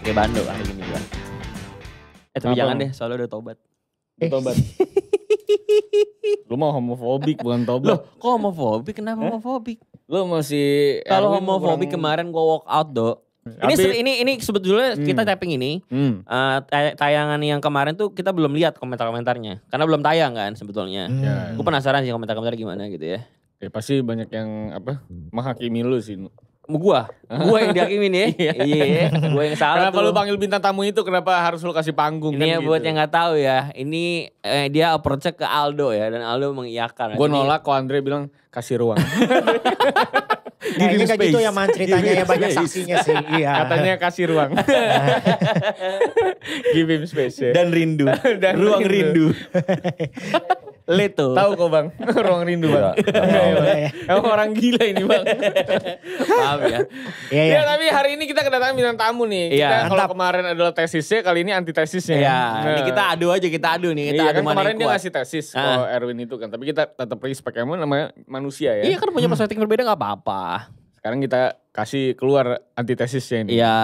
Kayak Bando hari ini gua. Tapi jangan deh, soalnya udah tobat. Tobat. Lu mau homofobik bukan tobat. Loh, kok homofobik? Kenapa homofobik? Lu masih Kalau Erwin homofobik kurang- kemarin gua walk out, Do. Ini sebetulnya kita tapping ini tayangan yang kemarin tuh kita belum lihat komentar-komentarnya karena belum tayang kan sebetulnya. Gue penasaran sih komentar-komentar gimana gitu ya. Ya pasti banyak yang menghakimi lu sih. Gua yang dihakimin ya. Iya, gua yang salah. Kenapa lu panggil bintang tamu itu? Kenapa harus lu kasih panggung? Ini ya kan buat gitu. yang nggak tahu ya. Ini dia approach ke Aldo ya dan Aldo mengiyakan. Gue nolak kok Andre bilang kasih ruang. Kayaknya kayak gitu ya man ceritanya ya banyak saksinya sih. Iya. Katanya kasih ruang. Give him space ya. Dan rindu. Dan Ruang rindu. Leto. Tahu kok bang, ruang rindu bang. Emang orang gila ini bang. Paham ya. Iya, Ya tapi hari ini kita kedatangan bintang tamu nih. Iya. Kita kalau Mantap. kemarin adalah tesisnya, kali ini antitesisnya. Ya, ini kita adu aja, kita adu nih. Kita Iya adu kan mana kemarin yang dia kuat. ngasih tesis kalau Erwin itu kan. Tapi kita tetap respect emang namanya manusia ya. Iya kan punya perspektif berbeda gak apa-apa. Sekarang kita kasih keluar antitesisnya ini. Iya,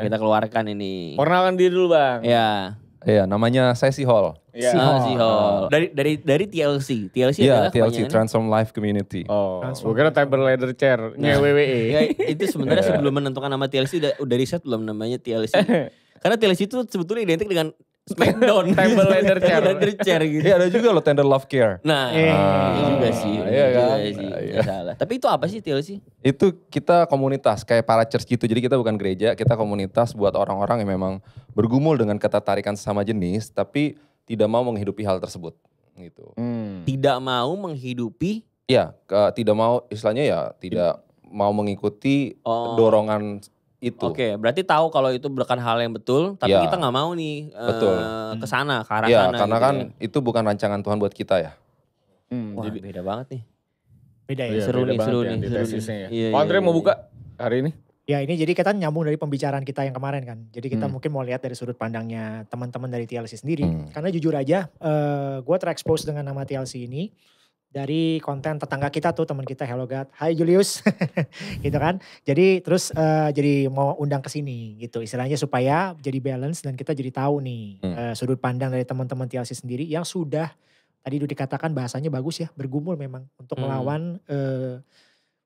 kita keluarkan ini. Perkenalkan diri dulu bang. Iya. Iya, namanya saya Sihol. Iya. Sihol. Dari TLC. TLC Iya, adalah TLC kepanjangan- Transform Life Community. Oh, gue kira table ladder chair, WWE. Ya, itu sebenarnya sebelum menentukan nama TLC udah riset belum namanya TLC. Karena TLC itu sebetulnya identik dengan Smackdown. Table ladder chair. Table ladder chair gitu. Iya, ada juga loh Tender Love Care. Nah, iya juga sih. iya kan? Iya sih, Iya. nggak salah. Tapi itu apa sih TLC? Itu kita komunitas kayak para church gitu. Jadi kita bukan gereja, kita komunitas buat orang-orang yang memang bergumul dengan ketertarikan sesama jenis tapi tidak mau menghidupi hal tersebut gitu. Tidak mau menghidupi. Iya, tidak mau istilahnya ya tidak mau mengikuti Oh. dorongan itu. Oke, berarti tahu kalau itu bukan hal yang betul, tapi Iya. kita nggak mau nih Betul. ke sana, ke arah Iya, sana. karena gitu kan ya. itu bukan rancangan Tuhan buat kita ya. Wah, Jadi beda banget nih. Beda ya. iya, seru beda nih, banget seru ya nih, seru antitesisnya nih. ya. Iya, Oh, Andre iya, mau iya. buka hari ini? Ya ini jadi kita nyambung dari pembicaraan kita yang kemarin kan. Jadi kita mungkin mau lihat dari sudut pandangnya teman-teman dari TLC sendiri. Karena jujur aja gue terekspos dengan nama TLC ini dari konten tetangga kita tuh, teman kita Hello God. Hai Julius. Gitu kan. Jadi terus jadi mau undang ke sini gitu. Istilahnya supaya jadi balance dan kita jadi tahu nih sudut pandang dari teman-teman TLC sendiri yang sudah tadi udah dikatakan bahasanya bagus ya, bergumul memang untuk melawan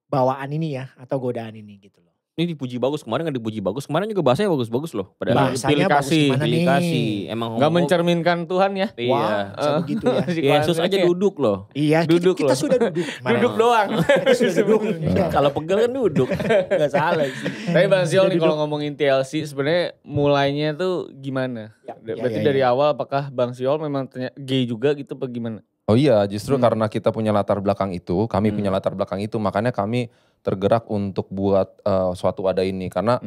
bawaan ini ya atau godaan ini gitu loh. Ini dipuji bagus, kemarin nggak dipuji bagus. Kemarin juga bahasanya bagus-bagus loh. Padahal Bahasanya bagus kasih, gimana pilih nih? kasih. Emang Gak homo- mencerminkan Tuhan ya? Iya. Wah, bisa begitu ya. Si Yesus Andre aja ya. duduk loh. Iya, Duduk kita loh. sudah duduk. Duduk doang. Kita sudah duduk. Iya. Kalau pegel kan duduk. Gak salah sih. Tapi Bang Ziol nih kalau ngomongin TLC sebenarnya mulainya tuh gimana? Berarti dari awal apakah Bang Ziol memang gay juga gitu apa gimana? Oh iya, justru karena kita punya latar belakang itu, kami punya latar belakang itu, makanya kami tergerak untuk buat suatu wadah ini. Karena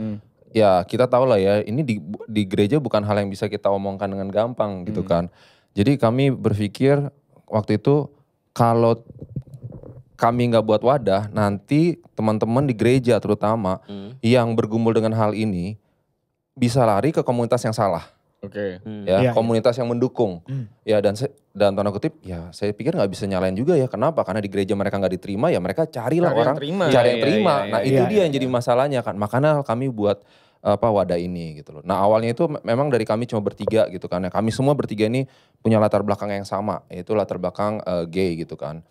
ya kita tahu lah ya, ini di gereja bukan hal yang bisa kita omongkan dengan gampang gitu kan. Jadi kami berpikir waktu itu kalau kami nggak buat wadah, nanti teman-teman di gereja terutama yang bergumul dengan hal ini bisa lari ke komunitas yang salah. Oke. Ya, Iya, komunitas yang mendukung. Ya dan tanda kutip ya saya pikir nggak bisa nyalain juga ya. Kenapa? Karena di gereja mereka nggak diterima ya mereka carilah Cari yang orang terima. cari Iya, yang terima. iya, Nah, iya, itu iya, dia yang jadi masalahnya kan. Makanya kami buat wadah ini gitu loh. Nah, awalnya itu memang dari kami cuma bertiga gitu kan. Kami semua bertiga ini punya latar belakang yang sama, yaitu latar belakang gay gitu kan.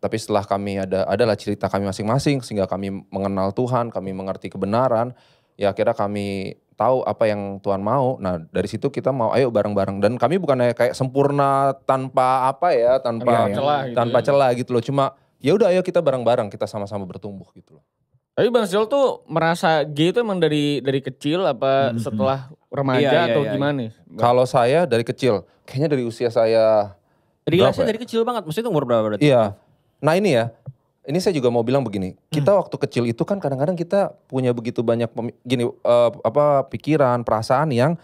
Tapi setelah kami adalah cerita kami masing-masing sehingga kami mengenal Tuhan, kami mengerti kebenaran, ya akhirnya kami tahu apa yang Tuhan mau. Nah dari situ kita mau ayo bareng-bareng. Dan kami bukan kayak sempurna tanpa apa ya, tanpa celah gitu loh. Cuma ya udah ayo kita bareng-bareng, kita sama-sama bertumbuh gitu loh. Tapi Bang Ziol tuh merasa gay itu emang dari kecil apa setelah remaja Iya, atau iya, gimana nih? Kalau saya dari kecil, kayaknya dari usia saya Relasinya berapa ya? dari kecil banget, maksudnya umur berapa berarti? Iya. Nah ini ya, ini saya juga mau bilang begini. Kita waktu kecil itu kan kadang-kadang kita punya begitu banyak pikiran, perasaan yang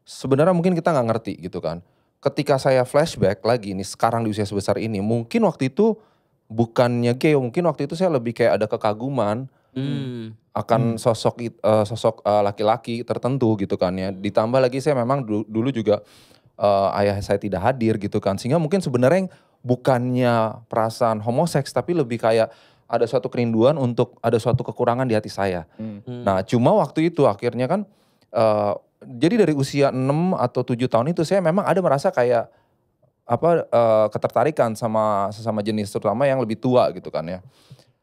sebenarnya mungkin kita nggak ngerti gitu kan. Ketika saya flashback lagi nih sekarang di usia sebesar ini, mungkin waktu itu bukannya gay, mungkin waktu itu saya lebih kayak ada kekaguman akan sosok laki-laki tertentu gitu kan ya. Ditambah lagi saya memang dulu juga ayah saya tidak hadir gitu kan. Sehingga mungkin sebenarnya bukannya perasaan homoseks tapi lebih kayak ada suatu kerinduan untuk ada suatu kekurangan di hati saya. Nah cuma waktu itu akhirnya kan jadi dari usia 6 atau 7 tahun itu saya memang ada merasa kayak ketertarikan sama sesama jenis, terutama yang lebih tua gitu kan ya.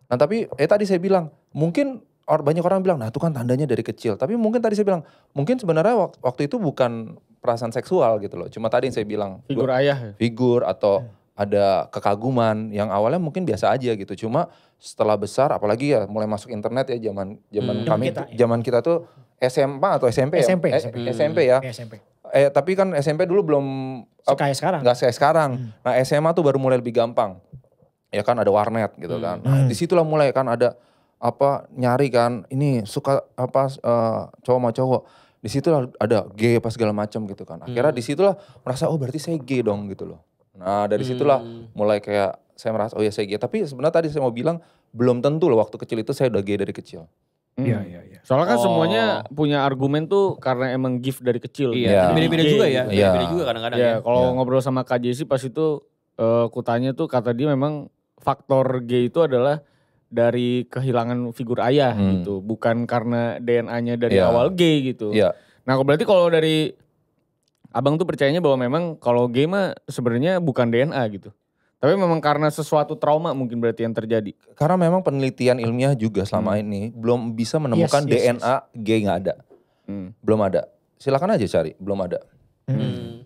Nah tapi tadi saya bilang mungkin banyak orang bilang nah itu kan tandanya dari kecil. Tapi mungkin tadi saya bilang mungkin sebenarnya waktu itu bukan perasaan seksual gitu loh. Cuma tadi yang saya bilang figur ayah. Figur atau ada kekaguman yang awalnya mungkin biasa aja gitu. Cuma setelah besar apalagi ya mulai masuk internet ya zaman kita tuh SMA atau SMP ya? SMP ya. SMP. Tapi kan SMP dulu belum kayak sekarang. Gak kayak sekarang. Nah SMA tuh baru mulai lebih gampang. Ya kan ada warnet gitu kan. Nah, disitulah mulai kan ada nyari kan ini suka cowok sama cowok. Disitulah ada gay apa segala macam gitu kan. Akhirnya disitulah merasa berarti saya gay dong gitu loh. Nah dari situlah mulai kayak saya merasa oh ya saya gay. Tapi sebenarnya tadi saya mau bilang belum tentu loh waktu kecil itu saya udah gay dari kecil. Iya. Soalnya kan semuanya punya argumen tuh karena emang gift dari kecil. Iya. Beda-beda juga ya. Beda-beda juga kadang-kadang ya. Kalau ngobrol sama Kak Jesse pas itu kutanya tuh kata dia memang faktor gay itu adalah dari kehilangan figur ayah gitu. Bukan karena DNA-nya dari awal gay gitu. Nah berarti kalau dari Abang tuh percayanya bahwa memang kalau gay mah sebenarnya bukan DNA gitu. Tapi memang karena sesuatu trauma mungkin berarti yang terjadi. Karena memang penelitian ilmiah juga selama ini belum bisa menemukan DNA gay nggak ada. Belum ada. Silakan aja cari, belum ada.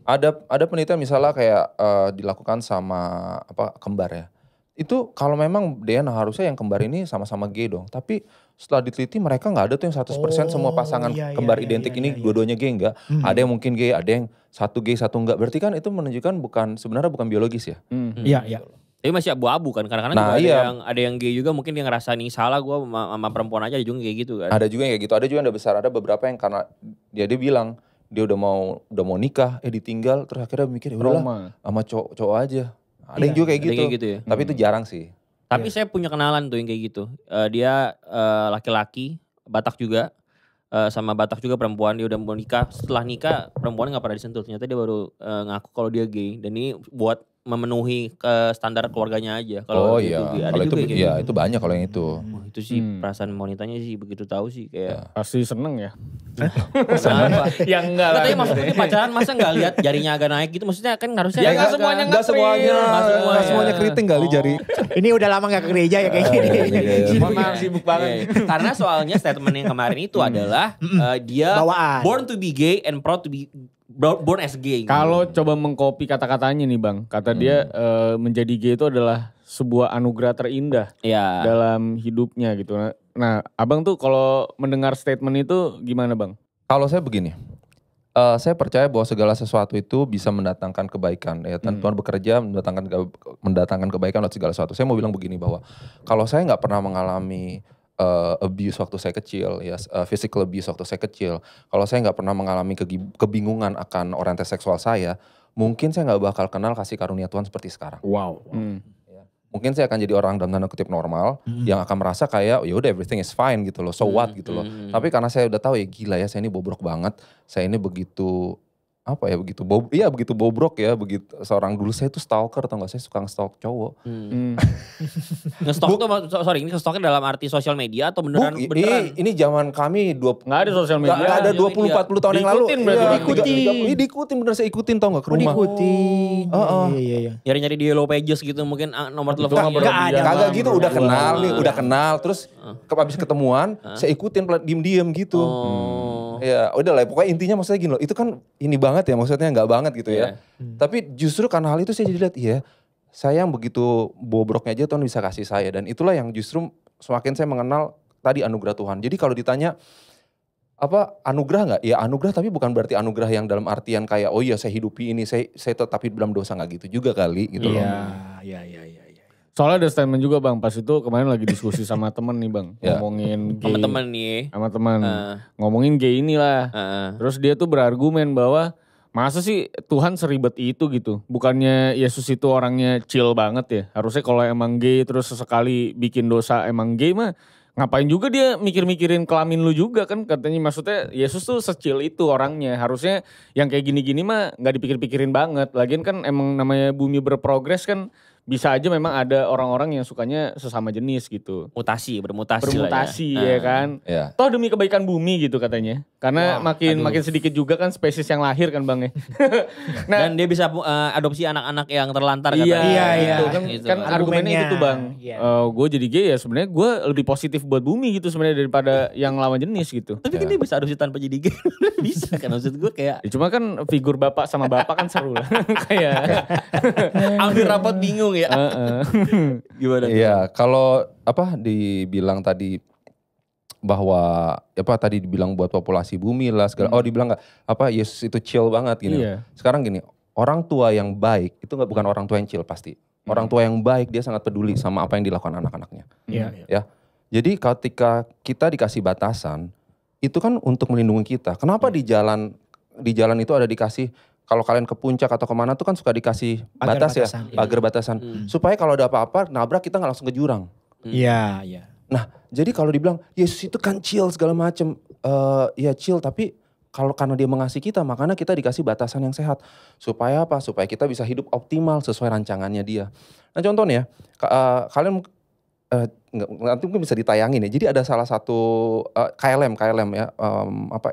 Ada penelitian misalnya kayak dilakukan sama kembar ya. Itu kalau memang DNA harusnya yang kembar ini sama-sama gay dong. Tapi setelah diteliti mereka nggak ada tuh yang 100% semua pasangan kembar identik ini dua-duanya gay enggak. Ada yang mungkin gay, ada yang satu gay satu enggak. Berarti kan itu menunjukkan sebenarnya bukan biologis ya. Iya. Tapi masih abu-abu kan. Kadang-kadang juga ada yang gay juga mungkin dia ngerasa nih salah gue sama perempuan aja juga kayak gitu kan. Ada juga yang kayak gitu. Ada juga yang udah besar. Ada beberapa yang karena dia bilang dia udah mau nikah ditinggal terus akhirnya mikir udahlah sama cowok aja. Ada yang juga kayak gitu ya. Tapi itu jarang sih. Tapi saya punya kenalan tuh yang kayak gitu. Dia laki-laki, Batak juga. Sama Batak juga perempuan, dia udah mau nikah. Setelah nikah perempuannya gak pernah disentuh. Ternyata dia baru ngaku kalau dia gay. Dan ini buat memenuhi standar keluarganya aja. Kalau itu itu banyak kalau yang itu. Itu sih perasaan wanitanya sih begitu tahu sih kayak. Pasti seneng ya. Yang enggak lah. Tapi maksudnya pacaran masa enggak lihat jarinya agak naik gitu, maksudnya kan harusnya. Ya enggak semuanya. Enggak semuanya keriting kali jari. Ini udah lama enggak ke gereja ya kayak gini. Maaf sibuk banget. Karena soalnya statement yang kemarin itu adalah dia born to be gay and proud to be born as gay. Kalau coba mengcopy kata-katanya nih Bang, kata dia menjadi gay itu adalah sebuah anugerah terindah dalam hidupnya gitu. Nah, Abang tuh kalau mendengar statement itu gimana Bang? Kalau saya begini, saya percaya bahwa segala sesuatu itu bisa mendatangkan kebaikan. Ya, Tuhan bekerja mendatangkan kebaikan lewat segala sesuatu. Saya mau bilang begini bahwa kalau saya nggak pernah mengalami abuse waktu saya kecil, physical abuse waktu saya kecil. Kalau saya nggak pernah mengalami kebingungan akan orientasi seksual saya, mungkin saya nggak bakal kenal kasih karunia Tuhan seperti sekarang. Wow. Mungkin saya akan jadi orang dalam tanda kutip normal, yang akan merasa kayak ya udah everything is fine gitu loh, so what gitu loh. Tapi karena saya udah tahu ya gila ya, saya ini bobrok banget, saya ini begitu begitu bobrok ya, begitu seorang dulu saya tuh stalker atau enggak, saya suka nge-stalk cowok. Nge-stalk tuh ini nge-stalknya dalam arti sosial media atau beneran? Ini zaman kami nggak ada sosial media. Nggak ada 20-40 tahun yang lalu. Diikutin bener, saya ikutin tau gak ke rumah. Diikutin. Iya. Nyari-nyari di Yellow Pages gitu mungkin nomor telepon. Kagak gitu, udah kenal terus habis ketemuan saya ikutin diem-diem gitu. Ya udah lah, pokoknya intinya maksudnya gini loh, itu kan ini banget ya, maksudnya nggak banget gitu ya. Tapi justru karena hal itu saya jadi lihat, saya yang begitu bobroknya aja Tuhan bisa kasih saya. Dan itulah yang justru semakin saya mengenal tadi anugerah Tuhan. Jadi kalau ditanya anugerah nggak? Ya anugerah, tapi bukan berarti anugerah yang dalam artian kayak oh iya saya hidupi ini, saya tetap hidup dalam dosa, nggak gitu juga kali gitu loh. Iya. Soalnya ada statement juga Bang, pas itu kemarin lagi diskusi sama temen nih Bang, ngomongin gay. Sama teman. Ngomongin gay inilah. Terus dia tuh berargumen bahwa masa sih Tuhan seribet itu gitu. Bukannya Yesus itu orangnya chill banget ya. Harusnya kalau emang gay terus sesekali bikin dosa emang gay mah ngapain juga dia mikir-mikirin kelamin lu juga kan, katanya. Maksudnya Yesus tuh secil itu orangnya. Harusnya yang kayak gini-gini mah gak dipikir-pikirin banget. Lagian kan emang namanya bumi berprogres kan, bisa aja memang ada orang-orang yang sukanya sesama jenis gitu. Bermutasi ya kan. Toh demi kebaikan bumi gitu katanya. Karena makin sedikit juga kan spesies yang lahir kan Bang ya. Nah, dan dia bisa adopsi anak-anak yang terlantar katanya. Iya. Kan argumennya gitu Bang. Gue jadi gay ya sebenarnya gue lebih positif buat bumi gitu sebenarnya daripada yang lawan jenis gitu. Tapi kan dia bisa adopsi tanpa jadi gay. Bisa kan maksud gue kayak. Ya, cuma kan figur bapak sama bapak kan seru lah. Kayak. Hampir rapat bingung ya. Gimana? Iya kalau dibilang tadi bahwa tadi dibilang buat populasi bumi lah segala. Dibilang Yesus itu chill banget gini. Iya. Sekarang gini, orang tua yang baik itu bukan orang tua yang chill pasti. Orang tua yang baik dia sangat peduli sama apa yang dilakukan anak-anaknya. Iya. Ya. Jadi ketika kita dikasih batasan itu kan untuk melindungi kita. Kenapa di jalan itu ada dikasih kalau kalian ke puncak atau kemana tuh kan suka dikasih pagar batasan. Supaya kalau ada apa-apa nabrak kita nggak langsung ke jurang. Iya. Nah, jadi kalau dibilang Yesus itu kan chill segala macem, ya chill tapi karena dia mengasihi kita, makanya kita dikasih batasan yang sehat. Supaya apa? Supaya kita bisa hidup optimal sesuai rancangannya dia. Nah contohnya, kalian nanti mungkin bisa ditayangin ya. Jadi ada salah satu KLM ya,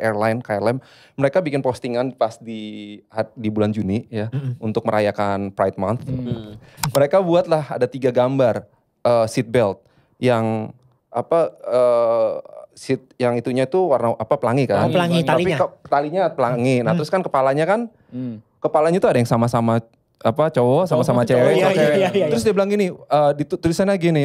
airline KLM, mereka bikin postingan pas di bulan Juni ya, untuk merayakan Pride Month. Mereka buatlah ada 3 gambar seat belt yang seat yang itunya itu warna pelangi kan. Pelangi talinya. Tapi talinya pelangi. Nah, terus kan kepalanya itu ada yang sama-sama cowok sama-sama cewek. Iya. Terus dia bilang gini, tulisannya gini,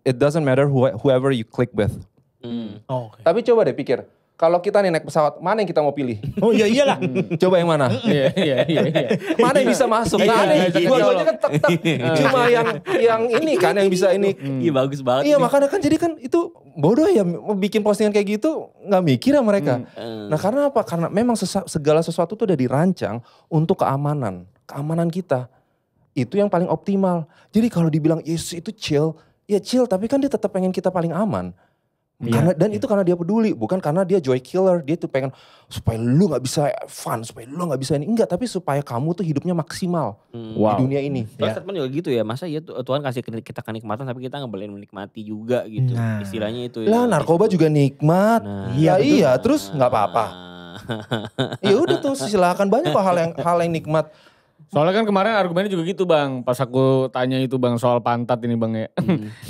it doesn't matter whoever you click with. Okay. Tapi coba deh pikir, kalau kita nih naik pesawat, mana yang kita mau pilih? Oh iyalah. Coba yang mana? Iya. Mana yang bisa masuk? Dua-duanya kan tek. Cuma yang ini kan yang bisa ini. Iya bagus banget. Iya makanya kan jadi kan itu bodoh ya bikin postingan kayak gitu nggak mikir ya mereka. Nah karena apa? Karena memang segala sesuatu tuh udah dirancang untuk keamanan kita. Itu yang paling optimal. Jadi kalau dibilang Yesus itu chill, ya chill tapi kan dia tetap pengen kita paling aman. Itu karena dia peduli, bukan karena dia joy killer. Dia tuh pengen supaya lu gak bisa fun, supaya lu gak bisa ini. Enggak, tapi supaya kamu tuh hidupnya maksimal di dunia ini. Statement juga gitu ya, masa ya Tuhan kasih kita kenikmatan tapi kita gak boleh menikmati juga gitu. Istilahnya itu ya. Lah narkoba juga nikmat. Iya, terus gak apa-apa. Ya udah tuh silakan banyak hal yang nikmat. Soalnya kan kemarin argumennya juga gitu Bang. Pas aku tanya itu Bang soal pantat ini Bang ya.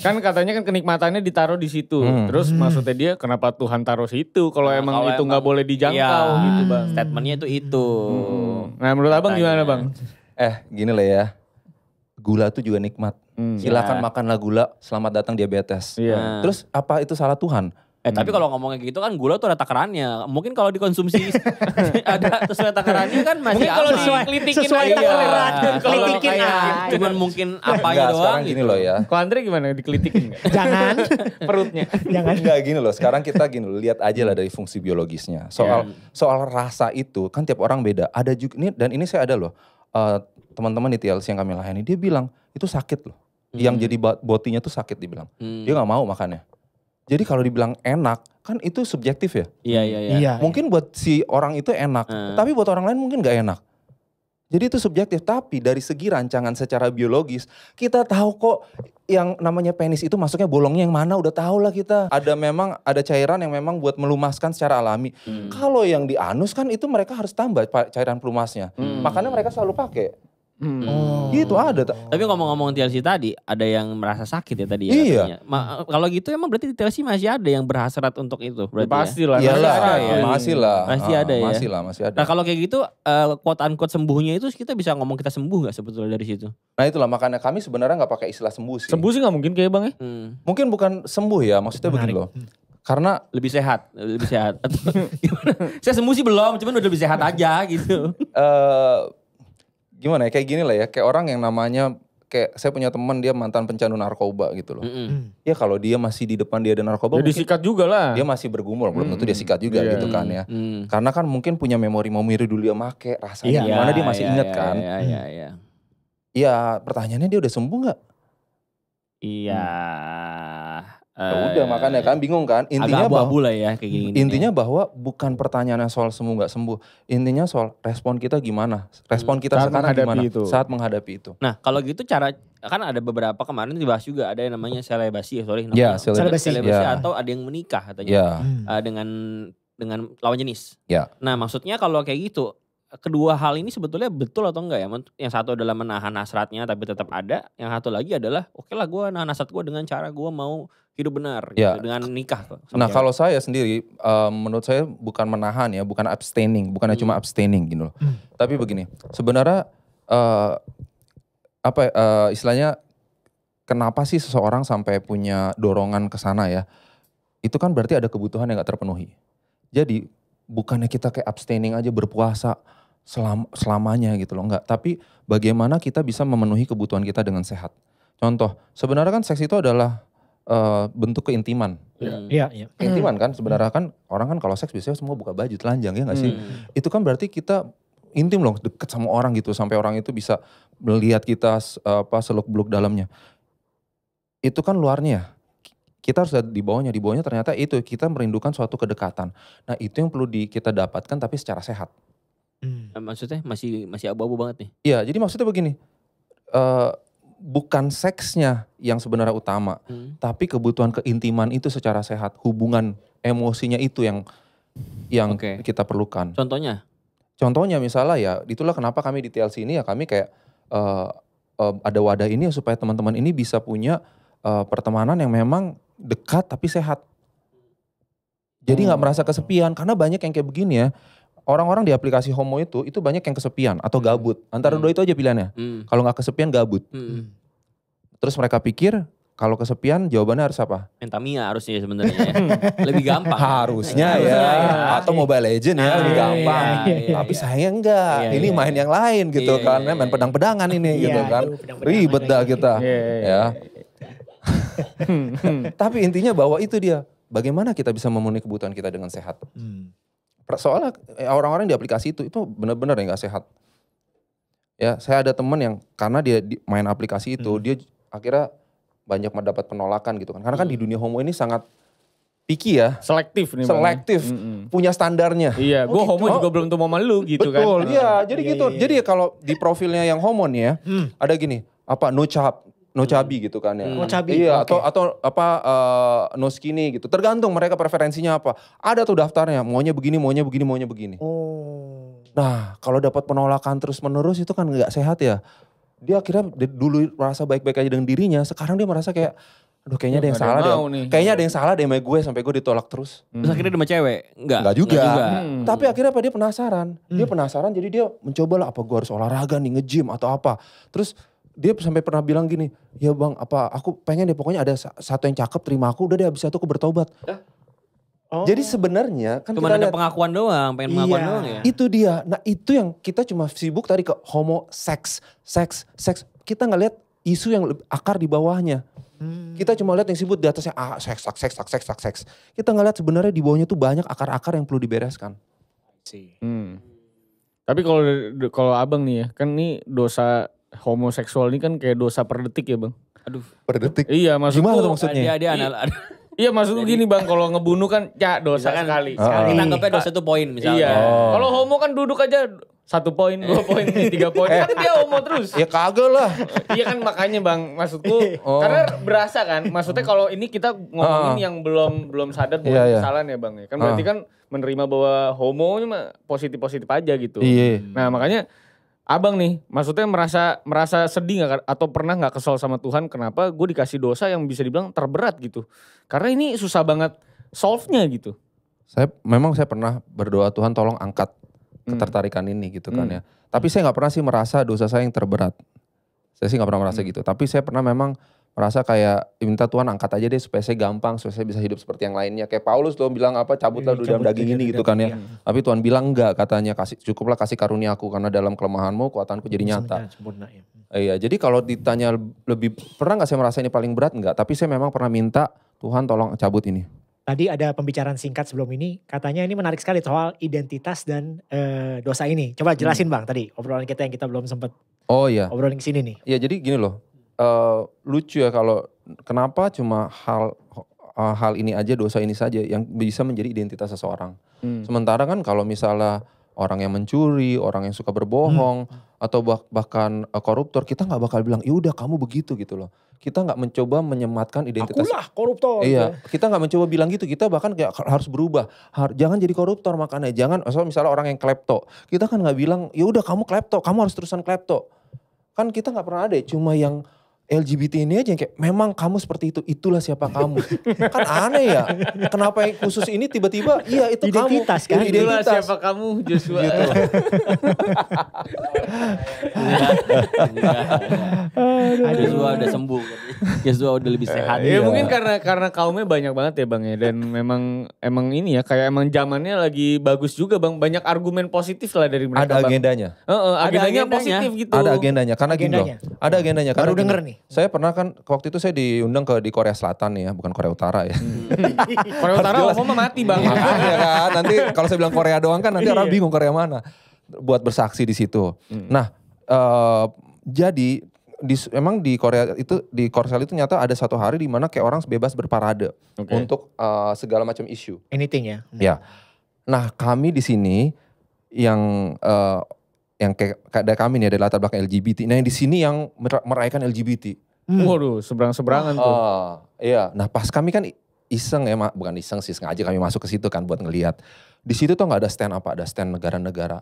Kan katanya kan kenikmatannya ditaruh di situ. Terus maksudnya dia kenapa Tuhan taruh situ kalau emang itu gak boleh dijangkau gitu Bang. Statementnya itu. Nah menurut Abang gimana Bang? Gini lah ya. Gula tuh juga nikmat. Silakan makanlah gula, selamat datang diabetes. Terus apa itu salah Tuhan? Tapi kalau ngomongnya gitu kan gula tuh ada takarannya. Mungkin kalau dikonsumsi ada sesuai takarannya kan masih mungkin kalau sesuai takaran. Kelitikin cuman mungkin apanya doang. Sekarang gini loh ya. Kalau Andre gimana dikelitikin gak? Jangan. Perutnya. Jangan. Enggak gini loh. Sekarang kita gini loh. Lihat aja lah dari fungsi biologisnya. Soal rasa itu kan tiap orang beda. Ada juga ini saya ada loh. Teman-teman di TLC yang kami layani. Dia bilang itu sakit loh. Yang jadi botinya tuh sakit dibilang. Dia gak mau makannya. Jadi kalau dibilang enak, kan itu subjektif ya. Iya. Mungkin buat si orang itu enak, tapi buat orang lain mungkin gak enak. Jadi itu subjektif, tapi dari segi rancangan secara biologis, kita tahu kok yang namanya penis itu masuknya bolongnya yang mana, udah tahu lah kita. Ada cairan yang memang buat melumaskan secara alami. Kalau yang di anus kan itu mereka harus tambah cairan pelumasnya. Makanya mereka selalu pakai. Gitu ada. Tapi ngomong-ngomong TLC tadi, ada yang merasa sakit ya tadi ya. Iya. Kalau gitu emang berarti di TLC masih ada yang berhasrat untuk itu berarti pasti lah. Masih lah. Masih ada ya. Masih ada. Nah kalau kayak gitu, quote unquote sembuhnya itu kita bisa ngomong kita sembuh gak sebetulnya dari situ? Nah itulah makanya kami sebenarnya gak pakai istilah sembuh sih. Sembuh sih gak mungkin kayak Bang ya. Mungkin bukan sembuh ya, maksudnya begini loh. Karena lebih sehat. Atau gimana? Saya sembuh sih belum, cuman udah lebih sehat aja gitu. Gimana ya, kayak gini lah ya, kayak orang yang namanya, kayak saya punya teman dia mantan pecandu narkoba gitu loh. Ya kalau dia masih di depan dia ada narkoba. Ya disikat juga lah. Dia masih bergumul, belum tentu dia sikat juga gitu kan ya. Karena kan mungkin punya memori dulu dia make, rasanya gimana dia masih ingat kan. Iya, pertanyaannya dia udah sembuh gak? Iya. Ya udah makanya kan bingung kan. Intinya agak abu-abu lah ya kayak gini. Intinya bahwa bukan pertanyaannya soal sembuh gak sembuh. Intinya soal respon kita gimana. Respon kita sekarang gimana saat menghadapi itu. Nah kalau gitu cara, kan ada beberapa kemarin dibahas juga. Ada yang namanya selebasi ya. Selebasi atau ada yang menikah katanya. Dengan dengan lawan jenis. Ya. Nah maksudnya kalau kayak gitu, kedua hal ini sebetulnya betul atau enggak ya? Yang satu adalah menahan hasratnya tapi tetap ada. Yang satu lagi adalah oke lah gue nahan hasrat gue dengan cara gue mau hidup benar. Ya. Gitu, dengan nikah. Nah kalau saya sendiri, menurut saya bukan menahan ya, bukan abstaining. Bukannya cuma abstaining gitu loh. Tapi begini, sebenarnya istilahnya kenapa sih seseorang sampai punya dorongan ke sana ya? Itu kan berarti ada kebutuhan yang gak terpenuhi. Jadi bukannya kita kayak abstaining aja berpuasa selamanya gitu loh, enggak. Tapi bagaimana kita bisa memenuhi kebutuhan kita dengan sehat. Contoh, sebenarnya kan seks itu adalah bentuk keintiman. Iya. Keintiman kan sebenarnya kan orang kan kalau seks biasanya semua buka baju telanjang ya gak sih? Itu kan berarti kita intim loh, deket sama orang gitu sampai orang itu bisa melihat kita seluk-beluk dalamnya. Itu kan luarnya. Kita harus di bawahnya ternyata itu kita merindukan suatu kedekatan. Nah itu yang perlu kita dapatkan tapi secara sehat. Maksudnya masih abu-abu banget nih? Iya jadi maksudnya begini, bukan seksnya yang sebenarnya utama, tapi kebutuhan keintiman itu secara sehat, hubungan emosinya itu yang kita perlukan. Contohnya? Contohnya misalnya ya, itulah kenapa kami di TLC ini ya kami kayak ada wadah ini supaya teman-teman ini bisa punya pertemanan yang memang dekat tapi sehat. Jadi gak merasa kesepian, karena banyak yang kayak begini ya. Orang-orang di aplikasi homo itu banyak yang kesepian atau gabut. Antara dua itu aja pilihannya. Kalau gak kesepian gabut. Terus mereka pikir kalau kesepian jawabannya harus apa? Entamia harusnya sebenarnya ya. Lebih gampang. Harusnya ya. Atau Mobile Legends ya lebih gampang. Tapi sayangnya enggak. Ini main yang lain gitu kan. Main pedang-pedangan ini gitu kan. Ribet dah kita. Ya. Tapi intinya bahwa itu dia. Bagaimana kita bisa memenuhi kebutuhan kita dengan sehat. Soalnya orang-orang di aplikasi itu benar-benar yang gak sehat. Ya, saya ada teman yang karena dia main aplikasi itu, dia akhirnya banyak mendapat penolakan gitu kan. Karena kan di dunia homo ini sangat picky ya. Selektif nih. Selektif. Punya standarnya. Iya, gue homo juga belum tentu mau malu gitu kan. Betul, iya. Jadi gitu. Jadi kalau di profilnya yang homo nih ya, ada gini, no chubby gitu kan ya. No chubby. Iya, atau no skinny gitu. Tergantung mereka preferensinya apa. Ada tuh daftarnya, maunya begini. Nah, kalau dapat penolakan terus-menerus itu kan nggak sehat ya. Dia akhirnya dulu merasa baik-baik aja dengan dirinya, sekarang dia merasa kayak aduh kayaknya ada yang salah deh. Kayaknya ada yang salah deh sama gue sampai gue ditolak terus. Terus akhirnya sama cewek? Enggak juga. Tapi akhirnya dia penasaran. Dia penasaran jadi dia mencoba lah apa gue harus olahraga nih, nge-gym atau apa. Terus dia sampai pernah bilang gini, ya bang apa aku pengen deh pokoknya ada satu yang cakep terima aku, udah deh abis itu aku bertobat. Jadi sebenarnya kan cuma ada pengakuan doang, pengen pengakuan doang ya. Itu dia. Nah itu yang kita cuma sibuk tadi ke homo seks. Kita nggak lihat isu yang akar di bawahnya. Kita cuma lihat yang sibuk di atasnya seks. Kita nggak lihat sebenarnya di bawahnya tuh banyak akar-akar yang perlu dibereskan. Tapi kalau abang nih ya, kan nih dosa homoseksual ini kan kayak dosa per detik ya bang. Aduh. Per detik? Iya maksudku. Gimana tuh maksudnya? Iya maksudku gini bang, kalau ngebunuh kan dosa kan sekali. Nanggapnya dosa 1 poin misalnya. Iya. Kalau homo kan duduk aja 1 poin, 2 poin, 3 poin. Kan dia homo terus. Ya kagak lah. Iya kan makanya bang, maksudku. Karena berasa kan, maksudnya kalau ini kita ngomongin yang belum sadar bukan kesalahan ya bang. Kan berarti kan menerima bahwa homo mah positif-positif aja gitu. Iya. Nah makanya abang nih, maksudnya merasa sedih gak atau pernah gak kesel sama Tuhan kenapa gue dikasih dosa yang bisa dibilang terberat gitu. Karena ini susah banget solve-nya gitu. Saya pernah berdoa Tuhan tolong angkat ketertarikan ini gitu kan ya. Tapi saya gak pernah sih merasa dosa saya yang terberat. Saya sih gak pernah merasa gitu. Tapi saya pernah memang merasa kayak minta Tuhan angkat aja deh supaya saya gampang, supaya saya bisa hidup seperti yang lainnya. Kayak Paulus loh bilang apa cabutlah dulu dalam daging ini gitu kan ya. Tapi Tuhan bilang enggak, katanya cukuplah kasih karunia aku karena dalam kelemahanmu kuatanku jadi nyata. Iya, jadi kalau ditanya lebih pernah gak saya merasa ini paling berat? Enggak, tapi saya memang pernah minta Tuhan tolong cabut ini. Tadi ada pembicaraan singkat sebelum ini, katanya ini menarik sekali soal identitas dan dosa ini. Coba jelasin bang tadi obrolan kita yang kita belum sempat obrolin kesini nih. Iya jadi gini loh. Lucu ya kalau kenapa cuma hal ini aja, dosa ini saja yang bisa menjadi identitas seseorang. Sementara kan kalau misalnya orang yang mencuri, orang yang suka berbohong, atau bahkan koruptor, kita nggak bakal bilang, ya udah kamu begitu gitu loh. Kita nggak mencoba menyematkan identitas. Akulah koruptor. Iya, kita nggak mencoba bilang gitu. Kita bahkan kayak harus berubah. Jangan jadi koruptor makanya. Jangan, misalnya orang yang klepto, kita kan nggak bilang, ya udah kamu klepto, kamu harus terusan klepto. Kan kita nggak pernah ada, cuma yang LGBT ini aja yang kayak memang kamu seperti itu, itulah siapa kamu. Kan aneh ya. Kenapa yang khusus ini tiba-tiba iya itu identitas, kamu. Kan? Itulah siapa kamu Joshua. Gitu. Joshua udah sembuh. Joshua udah lebih sehat. Ya mungkin karena kaumnya banyak banget ya Bang ya. Dan emang ini ya kayak emang zamannya lagi bagus juga Bang. Banyak argumen positif lah dari mereka. Ada agendanya. Agendanya positif gitu. Ada agendanya. Karena gini loh. Ada agendanya. Baru denger nih. Saya pernah kan waktu itu saya diundang di Korea Selatan nih ya, bukan Korea Utara ya. Korea Utara ngomong mati Bang. Makanya kan, nanti kalau saya bilang Korea doang kan nanti orang bingung Korea mana. Buat bersaksi di situ. Nah, jadi emang di Korea itu, di Korsel itu nyata ada satu hari di mana kayak orang bebas berparade untuk segala macam isu. Anything ya. Ya. Nah, kami di sini yang kayak kami nih ada latar belakang LGBT. Nah yang di sini yang merayakan LGBT. Waduh, seberang-seberangan tuh. Iya. Nah pas kami kan iseng ya, bukan iseng sih, sengaja kami masuk ke situ kan buat ngelihat. Di situ tuh nggak ada stand apa, ada stand negara-negara.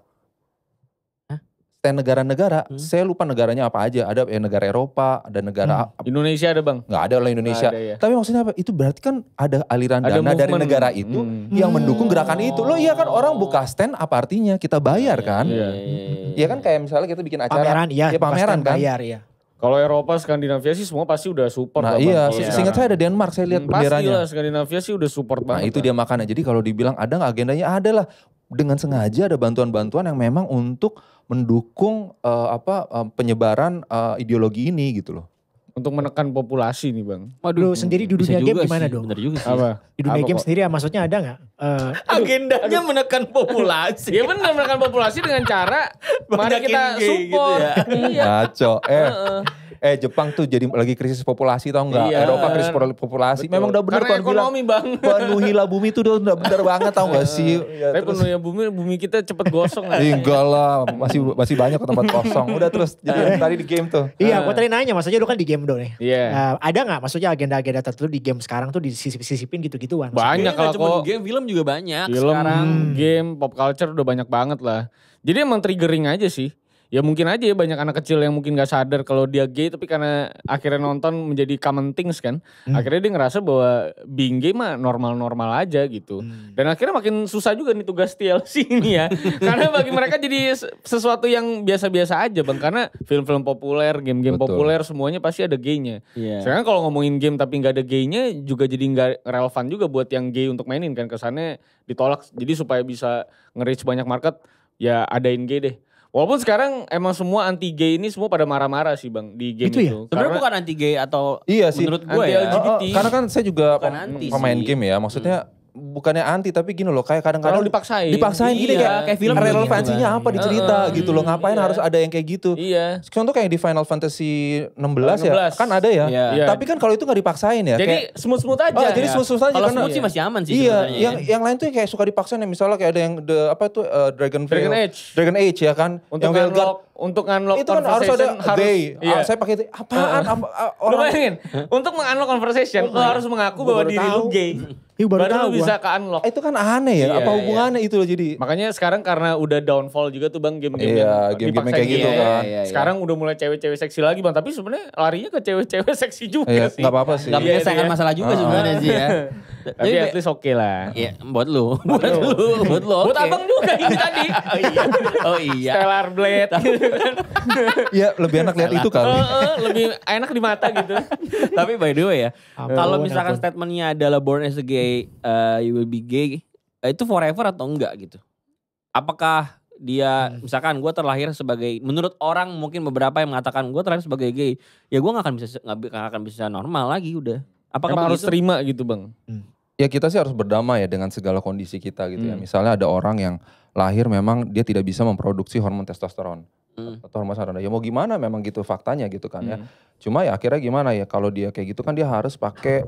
Stand negara-negara, saya lupa negaranya apa aja. Ada negara Eropa, ada negara Indonesia ada Bang? Nggak ada lah Indonesia. Ada, ya. Tapi maksudnya apa? Itu berarti kan ada aliran dana dari negara itu yang mendukung gerakan itu. Loh iya kan orang buka stand apa artinya? Kita bayar kan? Iya kan kayak misalnya kita bikin acara. Pameran, iya. Ya pameran kan? Bayar, iya. Kalau Eropa, Skandinavia sih semua pasti udah support. Nah iya, seingat saya ada Denmark, saya lihat benderanya. Pastilah Skandinavia sih udah support banget. Nah itu dia makanya. Jadi kalau dibilang ada gak agendanya? Ada lah. Dengan sengaja ada bantuan-bantuan yang memang untuk mendukung penyebaran ideologi ini gitu loh. Untuk menekan populasi nih Bang. Waduh, sendiri di dunia game gimana sih, dong? Bener juga sih. Apa? Di dunia game sendiri ya maksudnya ada gak? Agendanya menekan populasi. Ya benar menekan populasi dengan cara mari kita support. Gitu ya. Iya. Ngaco. Jepang tuh jadi lagi krisis populasi tau gak? Iya. Eropa krisis populasi. Betul. Memang udah bener karena ekonomi Bang. Penuhilah bumi tuh udah bener banget tau gak sih? Ya, tapi penuhnya bumi kita cepet gosong. Enggak lah, masih banyak tempat kosong. Udah terus jadi tadi di game tuh. Iya, gue tadi nanya maksudnya lu kan di game dong nih. Iya. Ada gak maksudnya agenda-agenda tertentu di game sekarang tuh disisipin gitu-gituan? Banyak kalau cuma game, film juga banyak film, sekarang. Game, pop culture udah banyak banget lah. Jadi emang triggering aja sih. Ya mungkin aja ya banyak anak kecil yang mungkin gak sadar kalau dia gay tapi karena akhirnya nonton menjadi common things kan. Akhirnya dia ngerasa bahwa being gay mah normal-normal aja gitu. Dan akhirnya makin susah juga nih tugas TLC ini ya. Karena bagi mereka jadi sesuatu yang biasa-biasa aja Bang. Karena film-film populer, game-game populer semuanya pasti ada gaynya. Yeah. Sekarang kalau ngomongin game tapi gak ada gaynya juga jadi gak relevan juga buat yang gay untuk mainin kan. Kesannya ditolak. Jadi supaya bisa nge-reach banyak market ya adain gay deh. Walaupun sekarang emang semua anti gay ini semua pada marah-marah sih Bang di game itu. Sebenarnya bukan anti gay atau iya sih, menurut gue ya. Karena kan saya juga pemain game ya, maksudnya bukannya anti tapi gini loh kayak kadang-kadang dipaksain gini kayak film relevansinya apa di cerita gitu loh, ngapain harus ada yang kayak gitu. Iya. Contoh kayak di Final Fantasy 16 ya kan ada ya. Tapi kan kalau itu gak dipaksain ya. Jadi smooth-smooth aja. Jadi smooth aja. Kalau smooth sih masih aman sih sebenarnya. Iya, yang lain tuh kayak suka dipaksain ya, misalnya kayak ada yang Dragon Age ya kan. Untuk unlock itu kan harus ada gay. Saya pakai itu apaan orang bayangin untuk mengunlock conversation lo harus mengaku bahwa diri lu gay. Baru lu bisa ke-unlock. Itu kan aneh ya, apa hubungannya itu loh jadi. Makanya sekarang karena udah downfall juga tuh Bang game-game game-game kayak gitu kan. Sekarang udah mulai cewek-cewek seksi lagi Bang, tapi sebenarnya larinya ke cewek-cewek seksi juga sih. Enggak apa-apa sih. Enggak menyelesaikan masalah juga sebenarnya sih ya. Tapi at least oke lah. Iya, buat lu. Buat abang juga ini tadi. Oh iya. Stellar Blade gitu kan. Iya, lebih enak lihat itu kali. Lebih enak di mata gitu. Tapi by the way ya, kalau misalkan statementnya adalah born as a gay, you will be gay, itu forever atau enggak gitu? Apakah dia misalkan gue terlahir sebagai, menurut orang mungkin beberapa yang mengatakan gue terlahir sebagai gay, ya gue nggak akan bisa normal lagi udah. Apakah harus terima gitu Bang? Ya kita sih harus berdamai ya dengan segala kondisi kita gitu ya. Misalnya ada orang yang lahir memang dia tidak bisa memproduksi hormon testosteron. Atau hormon sarana. Ya mau gimana memang gitu faktanya gitu kan ya. Cuma ya akhirnya gimana ya kalau dia kayak gitu kan dia harus pakai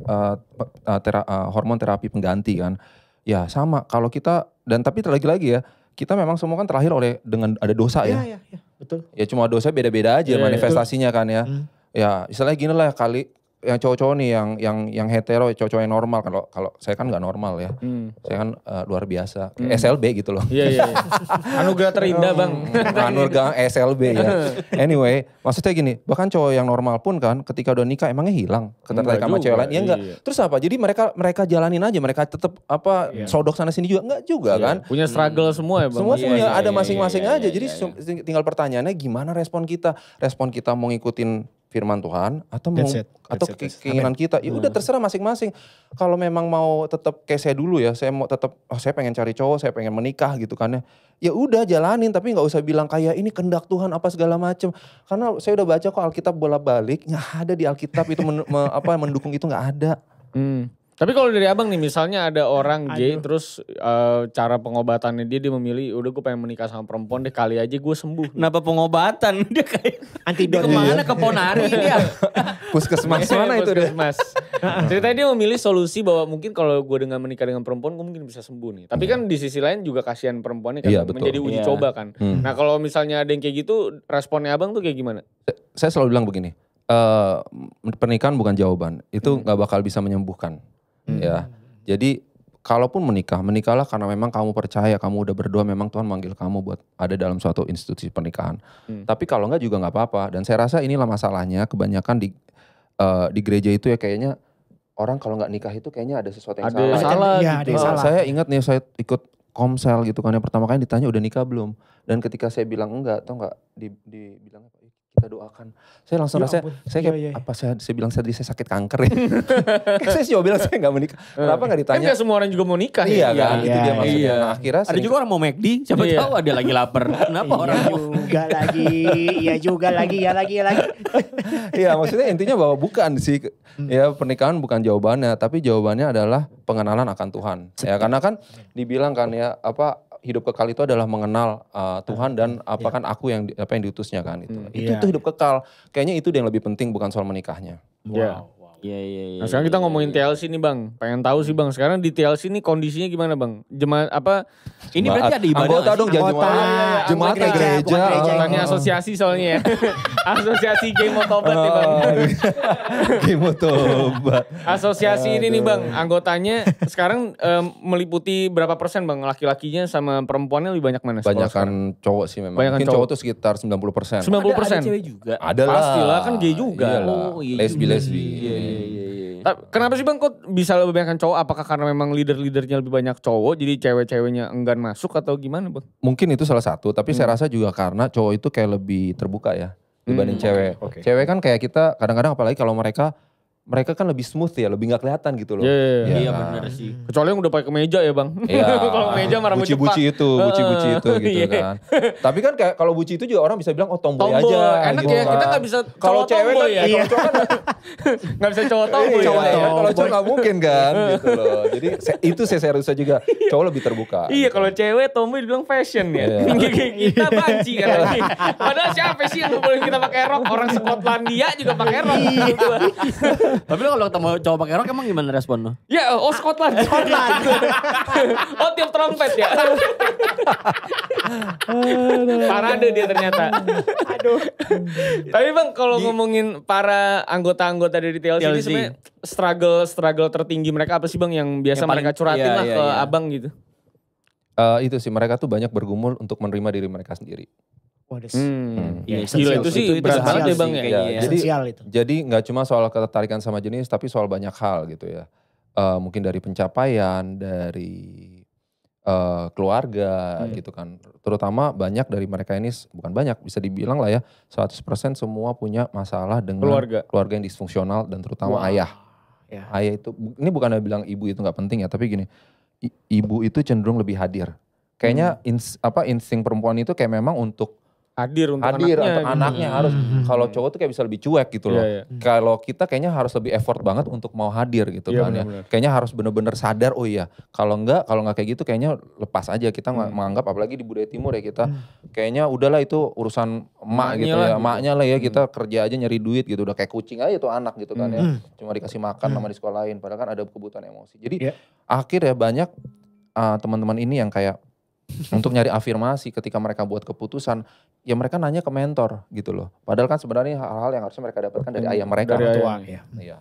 hormon terapi pengganti kan. Ya sama kalau kita, dan tapi lagi-lagi ya kita memang semua kan terlahir dengan ada dosa ya. Iya, betul. Ya cuma dosa beda-beda aja manifestasinya kan ya. Ya istilahnya gini lah kali yang cowok-cowok nih yang hetero, cowok-cowok yang normal. Kalau saya kan nggak normal ya. Saya kan luar biasa. SLB gitu loh. Iya. Anugerah terindah bang. Anugerah SLB ya. Anyway, maksudnya gini, bahkan cowok yang normal pun kan ketika udah nikah emangnya hilang ketertarikan sama cewek lain. Ya enggak. Terus apa? Jadi mereka jalanin aja, mereka tetap sodok sana sini juga enggak juga kan? Punya struggle semua ya bang. Semua punya ada masing-masing aja. Jadi tinggal pertanyaannya gimana respon kita? Respon kita mau ngikutin firman Tuhan atau keinginan kita, ya udah terserah masing-masing. Kalau memang mau tetap kayak saya dulu ya, saya mau tetap saya pengen cari cowok, saya pengen menikah gitu kan ya. Ya udah jalanin, tapi nggak usah bilang kayak ini kehendak Tuhan apa segala macem. Karena saya udah baca kok Alkitab bolak-balik, nggak ada di Alkitab itu mendukung itu nggak ada. Tapi kalau dari abang nih misalnya ada orang gay terus cara pengobatannya dia memilih udah gue pengen menikah sama perempuan deh kali aja gue sembuh. Kenapa pengobatan? Dia kayak antidot. Kemana ke Ponari dia? Puskesmas mana itu deh? Ceritanya dia memilih solusi bahwa mungkin kalau gue dengan menikah dengan perempuan gue mungkin bisa sembuh nih. Tapi kan di sisi lain juga kasihan perempuannya kan menjadi uji coba kan. Nah kalau misalnya ada yang kayak gitu responnya abang tuh kayak gimana? Saya selalu bilang begini, pernikahan bukan jawaban, itu gak bakal bisa menyembuhkan. Ya, jadi kalaupun menikahlah karena memang kamu percaya, kamu udah berdoa, memang Tuhan manggil kamu buat ada dalam suatu institusi pernikahan. Tapi kalau enggak juga nggak apa-apa. Dan saya rasa inilah masalahnya kebanyakan di gereja itu ya kayaknya orang kalau nggak nikah itu kayaknya ada sesuatu yang salah. Ada salah. Saya ingat nih saya ikut komsel gitu kan, yang pertama kali ditanya udah nikah belum? Dan ketika saya bilang enggak, tau nggak dibilang apa? Kita doakan. Saya langsung rasa saya kayak apa saya bilang saya sakit kanker ya. Saya sih bilang saya nggak menikah. Kenapa nggak ditanya? Kan gak semua orang juga mau nikah. Iya kan, itu dia maksudnya. Nah, akhirnya ada juga orang mau McD, siapa tahu ada lagi lapar. Kenapa orang juga lagi, ya juga lagi. Iya, maksudnya intinya bahwa bukan sih ya pernikahan bukan jawabannya, tapi jawabannya adalah pengenalan akan Tuhan. Ya karena kan dibilang kan ya hidup kekal itu adalah mengenal Tuhan dan kan aku yang diutusnya kan itu. Itu hidup kekal. Kayaknya itu yang lebih penting bukan soal menikahnya. Wow. Iya. Nah sekarang kita ngomongin TLC nih bang. Pengen tahu sih bang. Sekarang di TLC nih kondisinya gimana bang? Jemaat apa? Ini berarti ada ibadah. Anggota dong jemaat gereja. Tanya asosiasi soalnya ya. Asosiasi Gay Motobat nih bang. Gay Motobat. Asosiasi ini nih bang. Anggotanya sekarang meliputi berapa persen bang? Laki-lakinya sama perempuannya lebih banyak mana? Banyakan cowok sih memang. Mungkin cowok tuh sekitar 90%. 90%? Ada cewek juga? Ada lah. Pastilah kan gay juga. Lesbi. Kenapa sih bang kok bisa lebih banyak cowok? Apakah karena memang leader-leadernya lebih banyak cowok jadi cewek-ceweknya enggan masuk atau gimana bang? Mungkin itu salah satu, tapi saya rasa juga karena cowok itu kayak lebih terbuka ya dibanding cewek. Okay. Cewek kan kayak kita kadang-kadang apalagi kalau mereka kan lebih smooth ya, lebih gak kelihatan gitu loh. Iya benar sih. Kecuali yang udah pakai kemeja ya bang. Iya. Kalau kemeja marah buci-buci itu gitu kan. Tapi kan kayak kalau buci itu juga orang bisa bilang tomboy aja. Enak gitu ya, kan. kita gak bisa kalau cewek kan ya. Kalau cowok kan gak bisa cowok tomboy. Kalau cowok gak mungkin kan gitu loh. Jadi itu saya rasa juga cowok lebih terbuka. Iya kalau cewek tomboy dibilang fashion ya. Kita banci kan. Padahal siapa sih yang boleh kita pakai rok? Orang Skotlandia juga pakai rok. Tapi kalau ketemu cowok pakai rok emang gimana respon lo? Ya, Scotland. Tiup trompet ya. Parade dia ternyata. Aduh. Tapi bang, kalau ngomongin para anggota-anggota dari TLC ini sebenarnya struggle tertinggi mereka apa sih bang yang biasa mereka curatin lah ke abang gitu? Itu sih mereka tuh banyak bergumul untuk menerima diri mereka sendiri. Gila itu sih berat banget ya bang ya. Jadi nggak cuma soal ketertarikan sama jenis, tapi soal banyak hal gitu ya. Mungkin dari pencapaian, dari keluarga gitu kan. Terutama banyak dari mereka ini, bukan banyak, bisa dibilang lah ya 100% semua punya masalah dengan keluarga yang disfungsional dan terutama ayah. Ayah itu, ini bukan bilang ibu itu gak penting ya, tapi gini, ibu itu cenderung lebih hadir. Kayaknya insting perempuan itu kayak memang untuk hadir untuk anaknya harus. Kalau cowok tuh kayak bisa lebih cuek gitu loh. Kalau kita kayaknya harus lebih effort banget untuk mau hadir gitu kan ya. Kayaknya harus bener-bener sadar kalau nggak kayak gitu kayaknya lepas aja kita menganggap, apalagi di budaya timur ya kita kayaknya udahlah itu urusan emaknya lah ya, kita kerja aja nyari duit gitu, udah kayak kucing aja tuh anak gitu kan ya. Cuma dikasih makan sama di sekolah lain, padahal kan ada kebutuhan emosi. Jadi akhirnya banyak teman-teman ini yang kayak Untuk nyari afirmasi ketika mereka buat keputusan, ya mereka nanya ke mentor gitu loh. Padahal kan sebenarnya hal-hal yang harusnya mereka dapatkan dari ayah mereka. Dari tua, ya. Iya.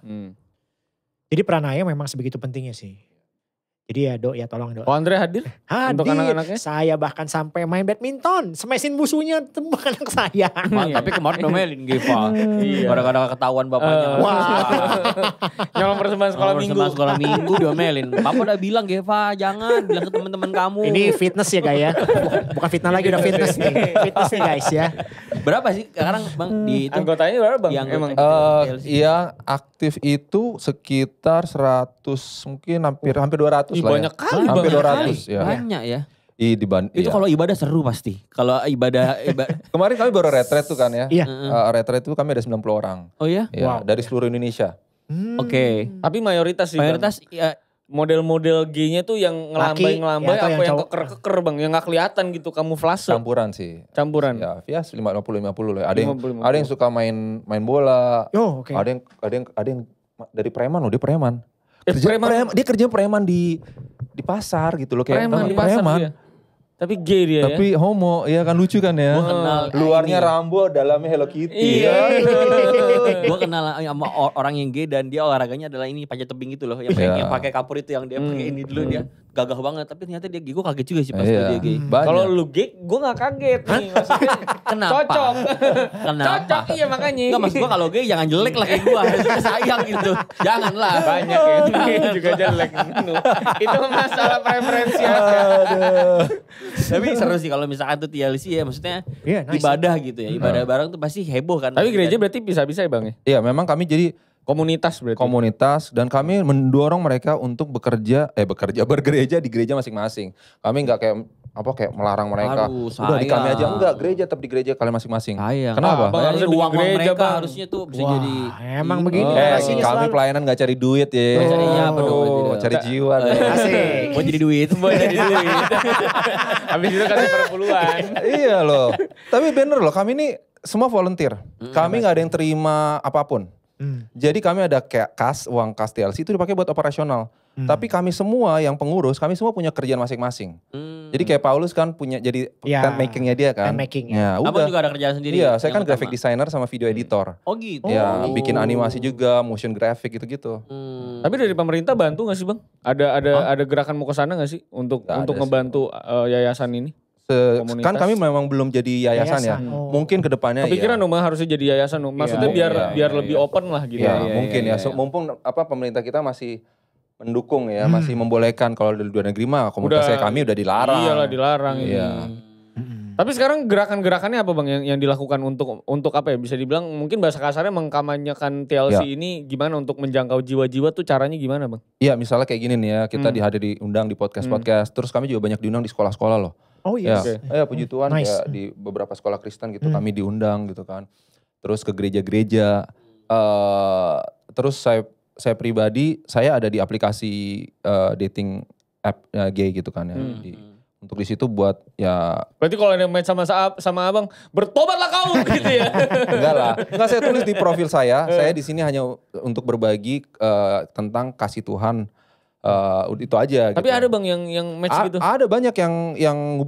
Jadi peran ayah memang sebegitu pentingnya sih. Jadi ya Dok, ya tolong Dok. Oh Andre hadir? Untuk anak-anaknya? Saya bahkan sampai main badminton. Smashin musuhnya tembak anak saya. Tapi kemarin domelin Geva. Gara-gara ketahuan bapaknya. Wah. Nyolong persembahan sekolah minggu. Persembahan sekolah minggu domelin. Papa udah bilang Geva jangan. Bilang ke teman-teman kamu. Ini fitness ya guys ya. Bukan fitnah lagi, udah fitness nih. Fitness nih guys ya. Berapa sih sekarang Bang di itu? Anggotanya berapa Bang? Yang emang Iya aktif itu sekitar 100 mungkin hampir 200 lah banyak ya. kali hampir Bang. 200 ya. Banyak ya. Iya. Itu kalau ibadah seru pasti. Kalau ibadah Kemarin kami baru retret tuh kan ya. Iya. Retret itu kami ada 90 orang. Oh ya? Ya, dari seluruh Indonesia. Oke. Tapi mayoritas sih Mayoritas ya model-model G-nya tuh yang ngelambai-ngelambai ya, atau apa yang yang keker-keker Bang, yang gak kelihatan gitu kamuflase. Campuran sih. Campuran. Ya, 50-50 lah. Ada yang 50-50. ada yang suka main bola. Oh, oke. Ada yang dari preman loh, dia preman. Dia kerja preman di pasar gitu loh kayak Preman di pasar dia. Tapi gay dia Tapi homo, ya kan lucu kan ya. Gua kenal Luarnya ini. Rambo, dalamnya Hello Kitty. Iya. gue kenal sama orang yang gay dan dia olahraganya adalah ini panjat tebing gitu loh. Yang Iya. pakai kapur itu yang dia pakai ini dulu dia gagah banget. Tapi ternyata dia gay. Gue kaget juga sih pas Iya. dia gay. Banyak. Kalau lu gay, gue gak kaget nih. Maksudnya Kenapa? cocok. Kenapa? Cocok iya makanya. Enggak maksud gue kalau gay jangan jelek lah kayak gue. Harusnya sayang gitu. Janganlah. Banyak ya. Ini juga jelek. Itu masalah preferensi aja. Tapi seru sih kalau misalkan tuh TLC ya. Maksudnya Iya, nice. ibadah gitu ya. Ibadah bareng tuh pasti heboh kan. Tapi gereja berarti bisa-bisa ya Bang ya? Iya, memang kami jadi Komunitas berarti. komunitas dan kami mendorong mereka untuk bergereja di gereja masing-masing. Kami nggak kayak melarang mereka. Aduh, Udah di kami sayang. aja enggak, gereja tetap di gereja kalian masing-masing. Sayang. Kenapa? Bang, harusnya Bayangin bikin uang gereja, mereka Bang. harusnya tuh bisa Wah, jadi. emang begini. Kami selalu. pelayanan nggak cari duit ya. Carinya apa dong berarti dong? Cari jiwa. deh. Asik. Mau jadi duit. Buat jadi duit. Habis itu kasih perpuluhan. Iya loh. Tapi bener loh, kami ini semua volunteer. Kami nggak ada yang terima apapun. Jadi kami ada kayak uang kas TLC itu dipakai buat operasional. Tapi kami semua yang pengurus, kami semua punya kerjaan masing-masing. Jadi kayak Paulus kan punya jadi Ya, tent makingnya dia kan. tent making, ya. Ya, Abang udah. juga ada kerjaan sendiri. Iya, saya yang kan graphic utama? designer sama video editor. Oh gitu. Ya, bikin animasi juga, motion graphic gitu-gitu. Tapi dari pemerintah bantu gak sih Bang? Ada gerakan mau ke sana gak sih untuk Nggak ada sih. ngebantu yayasan ini? Komunitas. Kan kami memang belum jadi yayasan ya. Yayasan, oh. Mungkin kedepannya Kepikiran ya. dong Bang harusnya jadi yayasan dong. Maksudnya biar lebih open lah gitu. Ya, Iya, mungkin iya, ya. iya. Mumpung pemerintah kita masih mendukung ya, masih membolehkan. Kalau di luar negeri mah komunitas kami udah dilarang. Iyalah dilarang. Iya. Tapi sekarang gerakan-gerakannya apa Bang yang dilakukan untuk apa ya? Bisa dibilang mungkin bahasa kasarnya mengkampanyekan TLC ini gimana untuk menjangkau jiwa-jiwa tuh caranya gimana Bang? Iya, misalnya kayak gini nih ya, kita diundang di podcast-podcast, terus kami juga banyak diundang di sekolah-sekolah loh. Oh iya. Ya, puji Tuhan Nice. ya di beberapa sekolah Kristen gitu kami diundang gitu kan. Terus ke gereja-gereja. Terus saya pribadi, saya ada di aplikasi dating app gay gitu kan ya. Untuk di situ buat ya. Berarti kalau ada yang main sama Abang, bertobatlah kau gitu ya. Enggak lah. Enggak, saya tulis di profil saya. Saya di sini hanya untuk berbagi tentang kasih Tuhan. Itu aja. Tapi gitu. ada Bang yang match gitu. Ada banyak yang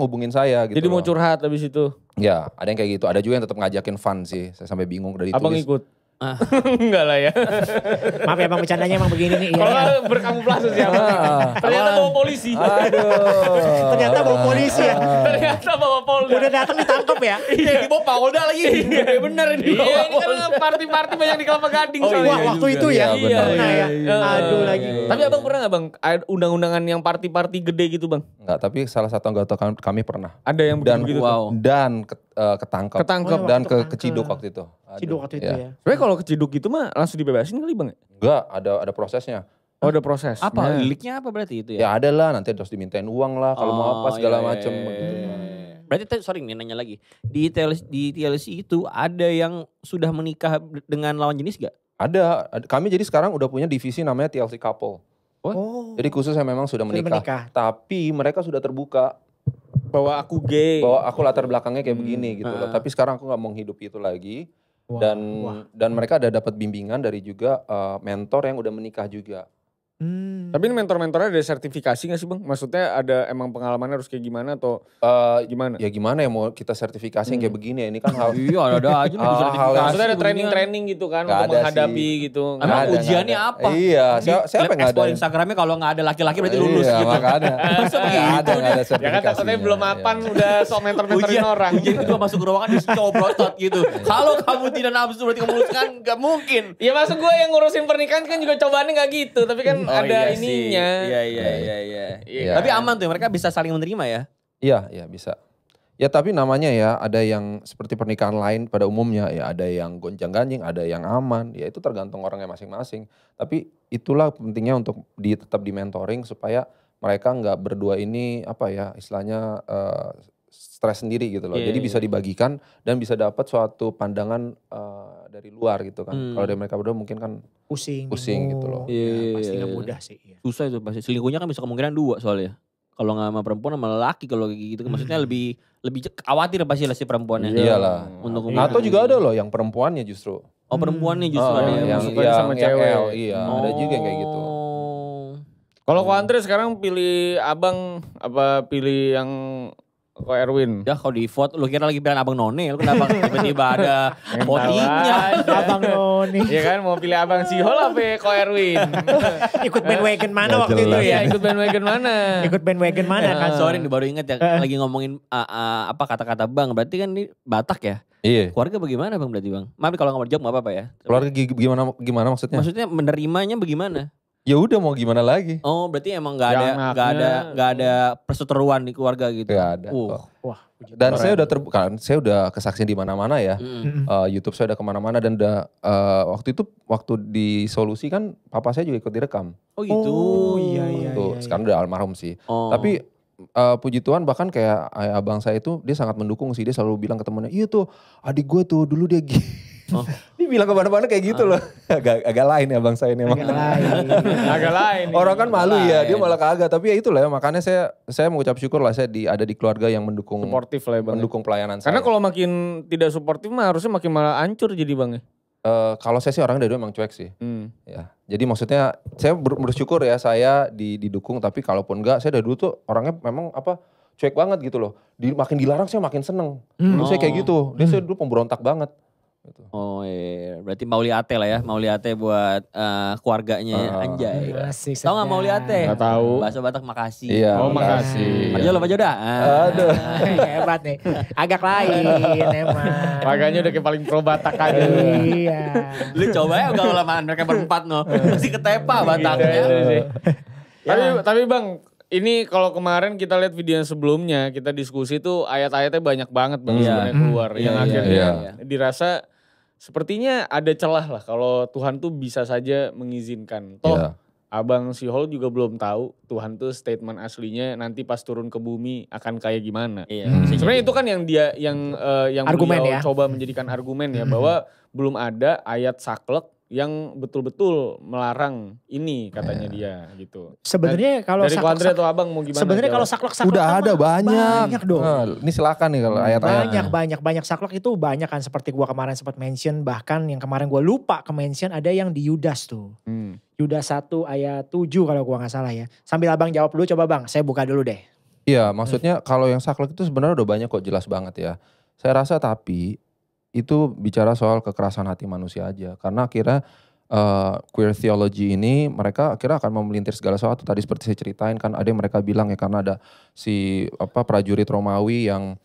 ngubungin saya gitu. Jadi mau loh. curhat habis itu. Ya, ada yang kayak gitu. Ada juga yang tetap ngajakin fun sih. Saya sampai bingung dari Abang tulis. ikut. Enggak lah ya. Maaf ya Bang, bercandanya emang begini nih. Kalau Iya. berkamuflase sih Abang. Ternyata bawa polisi. Aduh. Ternyata bawa polisi ya. Ternyata bawa polisi. Udah datang ditangkap ya. Iya di bawah Polda lagi. Bener ini. Iya ini kan party-party banyak di Kelapa Gading Oh, soalnya. wah, waktu itu ya. Iya, benar. Pernah ya. Aduh lagi. Tapi Abang pernah gak Bang ada undang-undangan yang party-party gede gitu Bang? Enggak, tapi salah satu anggota kami pernah. Ada yang Dan begitu. wow. dan ketangkap. Ketangkep. Dan Waktu keciduk ketangkep. waktu itu. Ada. Ciduk waktu itu ya. Sebenarnya kalau keciduk gitu mah langsung dibebasin kali Bang? Enggak, ada prosesnya. Oh ada proses. Apa Nah. liliknya apa berarti itu Ya ya? ada lah, nanti harus dimintain uang lah kalau mau apa segala macem. Gitu. Berarti sorry nih nanya lagi. Di TLC itu ada yang sudah menikah dengan lawan jenis gak? Ada. Kami jadi sekarang udah punya divisi namanya TLC Couple. Oh. Jadi khusus yang memang sudah menikah. Tapi mereka sudah terbuka. Bahwa aku gay. Bahwa aku latar belakangnya kayak begini gitu loh. Tapi sekarang aku gak mau menghidupi itu lagi. Dan mereka ada dapat bimbingan dari juga mentor yang udah menikah juga. Tapi ini mentor-mentornya ada sertifikasi gak sih bang? Maksudnya ada emang pengalamannya harus kayak gimana atau gimana? Ya gimana ya mau kita sertifikasi yang kayak begini ya, ini kan hal. Iya ada aja nih sertifikasi. Maksudnya ada training-training gitu kan untuk menghadapi gitu. Emang ujiannya apa? Iya, siapa yang ada? Instagramnya kalau gak ada laki-laki berarti lulus gitu. Makanya. Gak ada sertifikasi. Ya kan takutnya belum mapan udah sok mentor-mentorin orang. Ujian itu masuk ke ruangan dicoprotot gitu. Kalau kamu tidak nafsu berarti kamu lulus kan gak mungkin. Ya maksud gue yang ngurusin pernikahan kan juga cobaannya gak gitu. Tapi kan ada ininya. Iya. Tapi aman tuh mereka bisa saling menerima ya? Iya bisa. Ya tapi namanya ya ada yang seperti pernikahan lain pada umumnya ya ada yang gonjang-ganjing, ada yang aman. Ya itu tergantung orangnya masing-masing. Tapi itulah pentingnya untuk tetap di mentoring supaya mereka nggak berdua ini apa ya istilahnya stres sendiri gitu loh. Jadi bisa dibagikan dan bisa dapat suatu pandangan dari luar gitu kan. Kalau dari mereka berdua mungkin kan pusing gitu loh. Pasti gak mudah sih. Susah itu pasti. Selingkuhnya kan bisa kemungkinan 2 soalnya. Kalau nggak sama perempuan sama lelaki kalau gitu maksudnya lebih khawatir pasti lah si perempuannya. Iyalah. Atau juga ada loh yang perempuannya justru. Oh perempuannya justru ada yang sama cewek. Iya, ada juga yang kayak gitu. Kalau Ko Andre sekarang pilih abang apa pilih yang Ko Erwin? Ya kalau di vote lu kira lagi pilihan abang None, lu kenapa tiba-tiba ada votingnya? Abang None. Iya kan mau pilih abang Sihol apa Ko Erwin? Ikut bandwagon mana waktu itu ya? Ikut bandwagon mana? Ikut bandwagon mana kan? Sorry nih baru inget ya lagi ngomongin apa kata-kata bang. Berarti kan ini Batak ya? Iya. Keluarga bagaimana bang berarti bang? Maaf kalau nggak mau jawab nggak apa-apa ya. Keluarga gimana maksudnya? Maksudnya menerimanya bagaimana? Ya udah mau gimana lagi? Oh berarti emang nggak ada perseteruan di keluarga gitu? Gak ada. Wah. Dan saya udah kesaksian di mana-mana ya. YouTube saya udah kemana-mana dan waktu di Solusi kan papa saya juga ikut direkam. Oh gitu. Oh iya. Sekarang udah almarhum sih. Tapi puji Tuhan bahkan kayak abang saya itu dia sangat mendukung sih. Dia selalu bilang ke temennya, iya tuh adik gue tuh dulu dia dia bilang kemana-mana kayak gitu loh. Agak lain ya bang saya ini emang. Agak lain. Orang kan malu ya, dia malah kagak. Tapi ya itulah ya, makanya saya mengucap syukur lah saya ada di keluarga yang mendukung. Suportif lah ya bang. Mendukung pelayanan saya. Karena kalau makin tidak suportif mah harusnya makin malah hancur jadi bang ya. Kalau saya sih orangnya dari dulu emang cuek sih. Ya. Jadi maksudnya saya bersyukur ya saya didukung. Tapi kalaupun enggak saya dari dulu tuh orangnya memang cuek banget gitu loh. Makin dilarang saya makin seneng. Dulu saya kayak gitu. Saya dulu pemberontak banget. Gitu. Oh iya, berarti Mauliate lah ya, Mauliate buat keluarganya Anjay. Tahu nggak Mauliate? Nggak tahu. Bahasa Batak makasih. Iya. Oh makasih. Aja dah. Aduh. Hebat nih, agak lain emang. Makanya udah kayak paling pro Batak aja. Iya. Lu coba ya udah lamaan mereka berempat no, masih ketepa Bataknya. Tapi bang. Ini kalau kemarin kita lihat video yang sebelumnya, kita diskusi tuh ayat-ayatnya banyak banget bang sebenarnya keluar. Yang akhirnya dirasa sepertinya ada celah lah kalau Tuhan tuh bisa saja mengizinkan. Toh abang Sihol juga belum tahu Tuhan tuh statement aslinya nanti pas turun ke bumi akan kayak gimana. Sebenarnya itu kan yang argumen beliau coba menjadikan argumen ya bahwa belum ada ayat saklek yang betul-betul melarang ini katanya dia gitu. Sebenarnya kalau dari Ko-Andre atau abang mau gimana? Sebenarnya kalau saklek udah ada banyak dong. Ini silakan nih kalau ayat-ayatnya. Banyak saklek itu banyak kan seperti gua kemarin sempat mention, bahkan yang kemarin gua lupa ke mention ada yang di Yudas tuh. Yudas 1 ayat 7 kalau gua nggak salah ya. Sambil abang jawab dulu coba bang, saya buka dulu deh. Iya maksudnya kalau yang saklek itu sebenarnya udah banyak kok jelas banget ya. Saya rasa tapi itu bicara soal kekerasan hati manusia aja. Karena akhirnya queer theology ini mereka akhirnya akan memelintir segala sesuatu. Tadi seperti saya ceritain kan ada yang mereka bilang ya karena ada si prajurit Romawi yang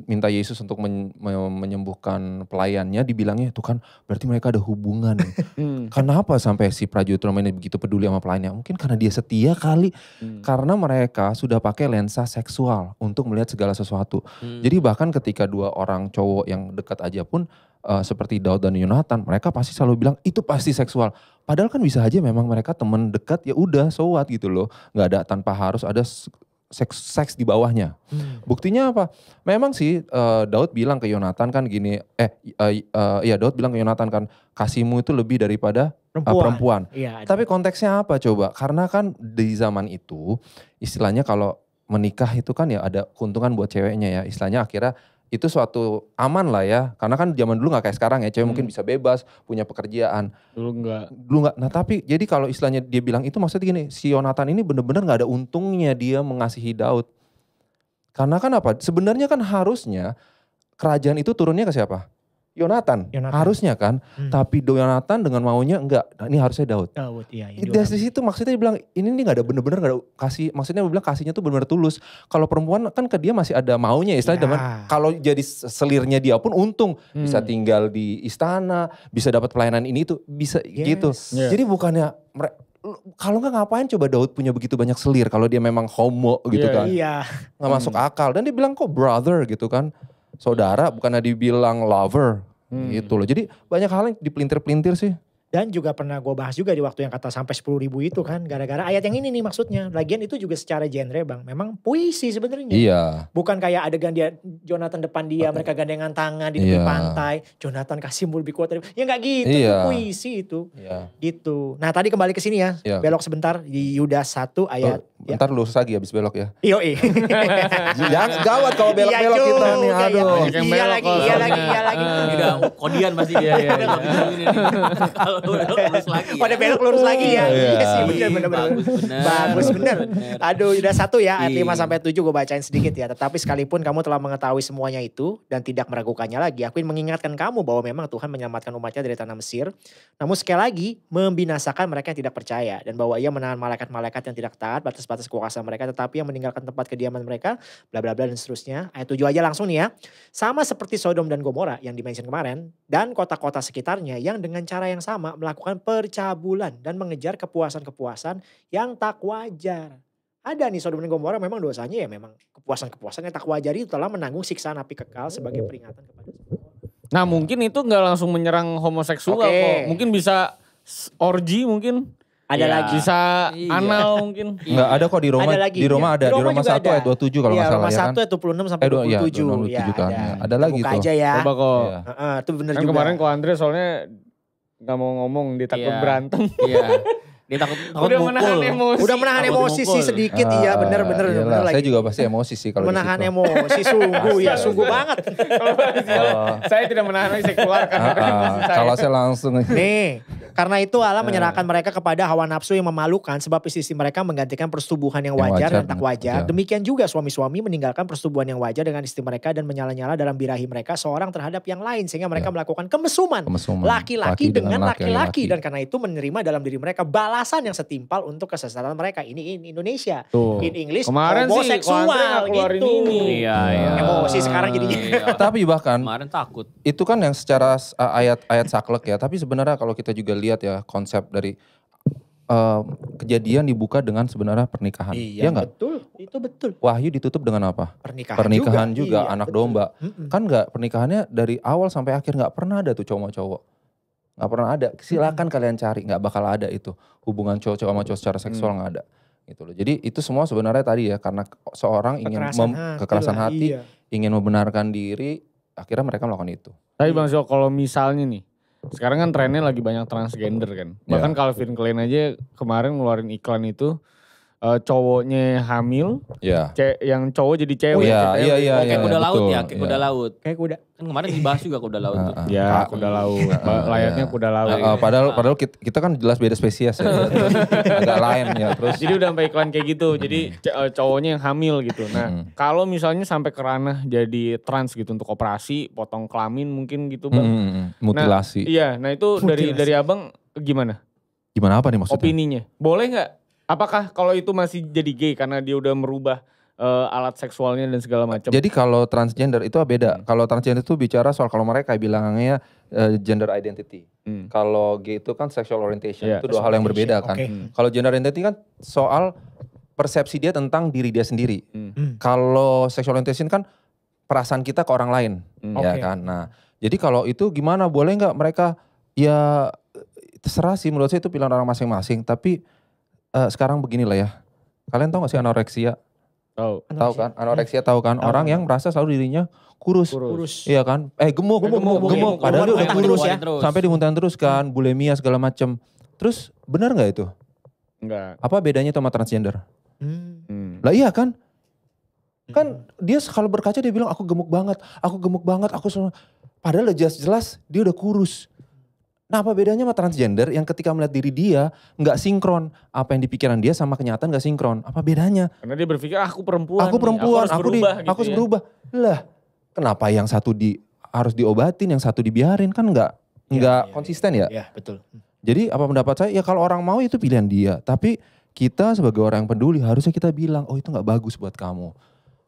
minta Yesus untuk menyembuhkan pelayannya, dibilangnya itu kan berarti mereka ada hubungan. Kenapa sampai si prajurit Romawi ini begitu peduli sama pelayannya? Mungkin karena dia setia kali. Karena mereka sudah pakai lensa seksual untuk melihat segala sesuatu. Jadi bahkan ketika dua orang cowok yang dekat aja pun seperti Daud dan Yonatan, mereka pasti selalu bilang itu pasti seksual. Padahal kan bisa aja memang mereka teman dekat, ya udah so what gitu loh. Nggak ada, tanpa harus ada seks di bawahnya. Buktinya apa? Memang sih Daud bilang ke Yonatan kan gini, Daud bilang ke Yonatan kan, kasihmu itu lebih daripada perempuan. Iya, tapi konteksnya apa coba? Karena kan di zaman itu istilahnya kalau menikah itu kan ya ada keuntungan buat ceweknya ya. Istilahnya akhirnya itu suatu aman lah ya. Karena kan zaman dulu gak kayak sekarang ya. Cewek mungkin bisa bebas, punya pekerjaan. Dulu enggak. Nah tapi jadi kalau istilahnya dia bilang itu maksudnya gini. Si Yonatan ini bener-bener gak ada untungnya dia mengasihi Daud. Karena kan apa? Sebenarnya kan harusnya kerajaan itu turunnya ke siapa? Yonatan. Harusnya kan. Tapi Yonatan dengan maunya enggak. Nah, ini harusnya Daud. Iya. Dari situ maksudnya dia bilang ini gak ada bener-bener gak ada kasih. Maksudnya dia bilang kasihnya tuh bener-bener tulus. Kalau perempuan kan ke dia masih ada maunya istilahnya. Kalau jadi selirnya dia pun untung. Bisa tinggal di istana. Bisa dapat pelayanan ini itu. Bisa gitu. Jadi bukannya kalau nggak ngapain coba Daud punya begitu banyak selir. Kalau dia memang homo gitu kan. Iya. Gak masuk akal. Dan dia bilang kok brother gitu kan. Saudara bukannya dibilang lover gitu loh. Jadi banyak hal yang dipelintir-pelintir sih. Dan juga pernah gue bahas juga di waktu yang kata sampai 10.000 itu kan. Gara-gara ayat yang ini nih maksudnya. Lagian itu juga secara genre bang. Memang puisi sebenarnya. Iya. Bukan kayak adegan dia Jonathan depan dia. Mereka gandengan tangan di tepi pantai. Jonathan kasih lebih kuat. Ya gak gitu. Itu puisi itu. Gitu. Nah tadi kembali ke sini ya. Belok sebentar. Di Yudas 1 ayat. Ntar lurus lagi habis belok ya. Yoi. Jangan gawat kalau belok-belok kita nih. Aduh. Iya lagi. Udah kodian pasti dia. Kalau lurus lagi ya. Pada belok lurus lagi ya. Iya sih bener. Bagus bener. Aduh Yudas 1 ya ayat 5-7 gue bacain sedikit ya. Tetapi sekalipun kamu telah mengetahui semuanya itu dan tidak meragukannya lagi. Aku ingin mengingatkan kamu bahwa memang Tuhan menyelamatkan umatnya dari tanah Mesir. Namun sekali lagi membinasakan mereka yang tidak percaya. Dan bahwa ia menahan malaikat-malaikat yang tidak taat batas kekuasaan mereka. Tetapi yang meninggalkan tempat kediaman mereka. Bla bla bla dan seterusnya. Ayat 7 aja langsung nih ya. Sama seperti Sodom dan Gomora yang dimention kemarin. Dan kota-kota sekitarnya yang dengan cara yang sama melakukan percabulan dan mengejar kepuasan-kepuasan yang tak wajar. Ada nih Sodom dan Gomora memang dosanya ya memang kepuasan-kepuasan yang tak wajar itu telah menanggung siksaan api kekal sebagai peringatan kepada semua. Nah mungkin itu gak langsung menyerang homoseksual kok. Mungkin bisa orgi mungkin. Ada lagi. Bisa anal mungkin. Enggak ada kok di Roma. Di Roma ada. Di Roma 1 ayat 27 kalau gak salah ya kan. Roma 1 ayat 26 sampai 27. Iya, kan. Ada lagi buka tuh. aja ya. Coba kok. Itu bener kan juga. Kemarin kok Andre soalnya gak mau ngomong, dia takut berantem. Iya. Dia takut udah mukul. menahan emosi. Udah menahan emosi sih sedikit. Iya bener. Saya juga pasti emosi sih kalau menahan emosi sungguh ya. Sungguh banget. Saya tidak menahan, saya keluarkan. Kalau saya langsung. Nih. Karena itu Allah menyerahkan mereka kepada hawa nafsu yang memalukan sebab istri mereka menggantikan persetubuhan yang wajar dan tak wajar. Demikian juga suami-suami meninggalkan persetubuhan yang wajar dengan istri mereka dan menyala-nyala dalam birahi mereka seorang terhadap yang lain. Sehingga mereka melakukan kemesuman. Laki-laki dengan laki-laki. Dan karena itu menerima dalam diri mereka balasan yang setimpal untuk kesesatan mereka. Ini Indonesia. In English kemarin homoseksual gitu. Iya. Emosi sekarang jadinya. Tapi bahkan kemarin takut. Itu kan yang secara ayat saklek ya. Tapi sebenarnya kalau kita juga lihat ya konsep dari kejadian dibuka dengan sebenarnya pernikahan. Iya betul, itu betul. Wahyu ditutup dengan apa? Pernikahan juga anak betul. Domba. Kan gak pernikahannya dari awal sampai akhir gak pernah ada tuh cowok-cowok. Gak pernah ada. Silakan kalian cari, gak bakal ada itu. Hubungan cowok-cowok sama cowok secara seksual gak ada. Gitu loh. Jadi itu semua sebenarnya tadi ya karena seorang ingin kekerasan hati, ingin membenarkan diri, akhirnya mereka melakukan itu. Tapi Bang Zul kalau misalnya nih, sekarang kan trennya lagi banyak transgender kan. Bahkan Calvin Klein aja kemarin ngeluarin iklan itu cowoknya hamil, yang cowok jadi cewek. Iya. Kayak kuda laut ya, kayak kuda laut. Kayak kuda. Kan kemarin dibahas juga kuda laut tuh. Ya kuda laut, layaknya kuda laut. Padahal kita kan jelas beda spesies ya. Agak lain ya terus. Jadi udah sampai iklan kayak gitu, jadi cowoknya yang hamil gitu. Nah kalau misalnya sampai ke ranah jadi trans gitu untuk operasi, potong kelamin mungkin gitu Bang. Mutilasi. Nah itu dari abang gimana? Gimana apa nih maksudnya? Opininya, boleh gak? Apakah kalau itu masih jadi gay karena dia udah merubah alat seksualnya dan segala macam? Jadi kalau transgender itu beda. Kalau transgender itu bicara soal kalau mereka bilangnya gender identity. Kalau gay itu kan sexual orientation. Itu dua hal yang berbeda kan. Kalau gender identity kan soal persepsi dia tentang diri dia sendiri. Kalau sexual orientation kan perasaan kita ke orang lain. Ya kan. Nah jadi kalau itu gimana, boleh gak mereka ya terserah sih, menurut saya itu pilihan orang masing-masing. Tapi sekarang beginilah ya. Kalian tahu gak sih anoreksia? Tahu kan? Anoreksia tahu kan? Orang yang merasa selalu dirinya kurus. Iya kan? Gemuk. Padahal dia udah kurus ya. Sampai dimuntahin terus kan. Bulimia segala macem. Terus benar gak itu? Enggak. Apa bedanya itu sama transgender? Lah iya kan? Kan dia kalau berkaca dia bilang aku gemuk banget, aku selalu. Padahal jelas-jelas dia udah kurus. Nah apa bedanya sama transgender yang ketika melihat diri dia gak sinkron. Apa yang di pikiran dia sama kenyataan gak sinkron. Apa bedanya? Karena dia berpikir aku perempuan, aku harus berubah. Lah kenapa yang satu harus diobatin, yang satu dibiarin, kan gak konsisten ya? Iya betul. Jadi apa pendapat saya, ya kalau orang mau itu pilihan dia. Tapi kita sebagai orang yang peduli harusnya kita bilang, oh itu gak bagus buat kamu.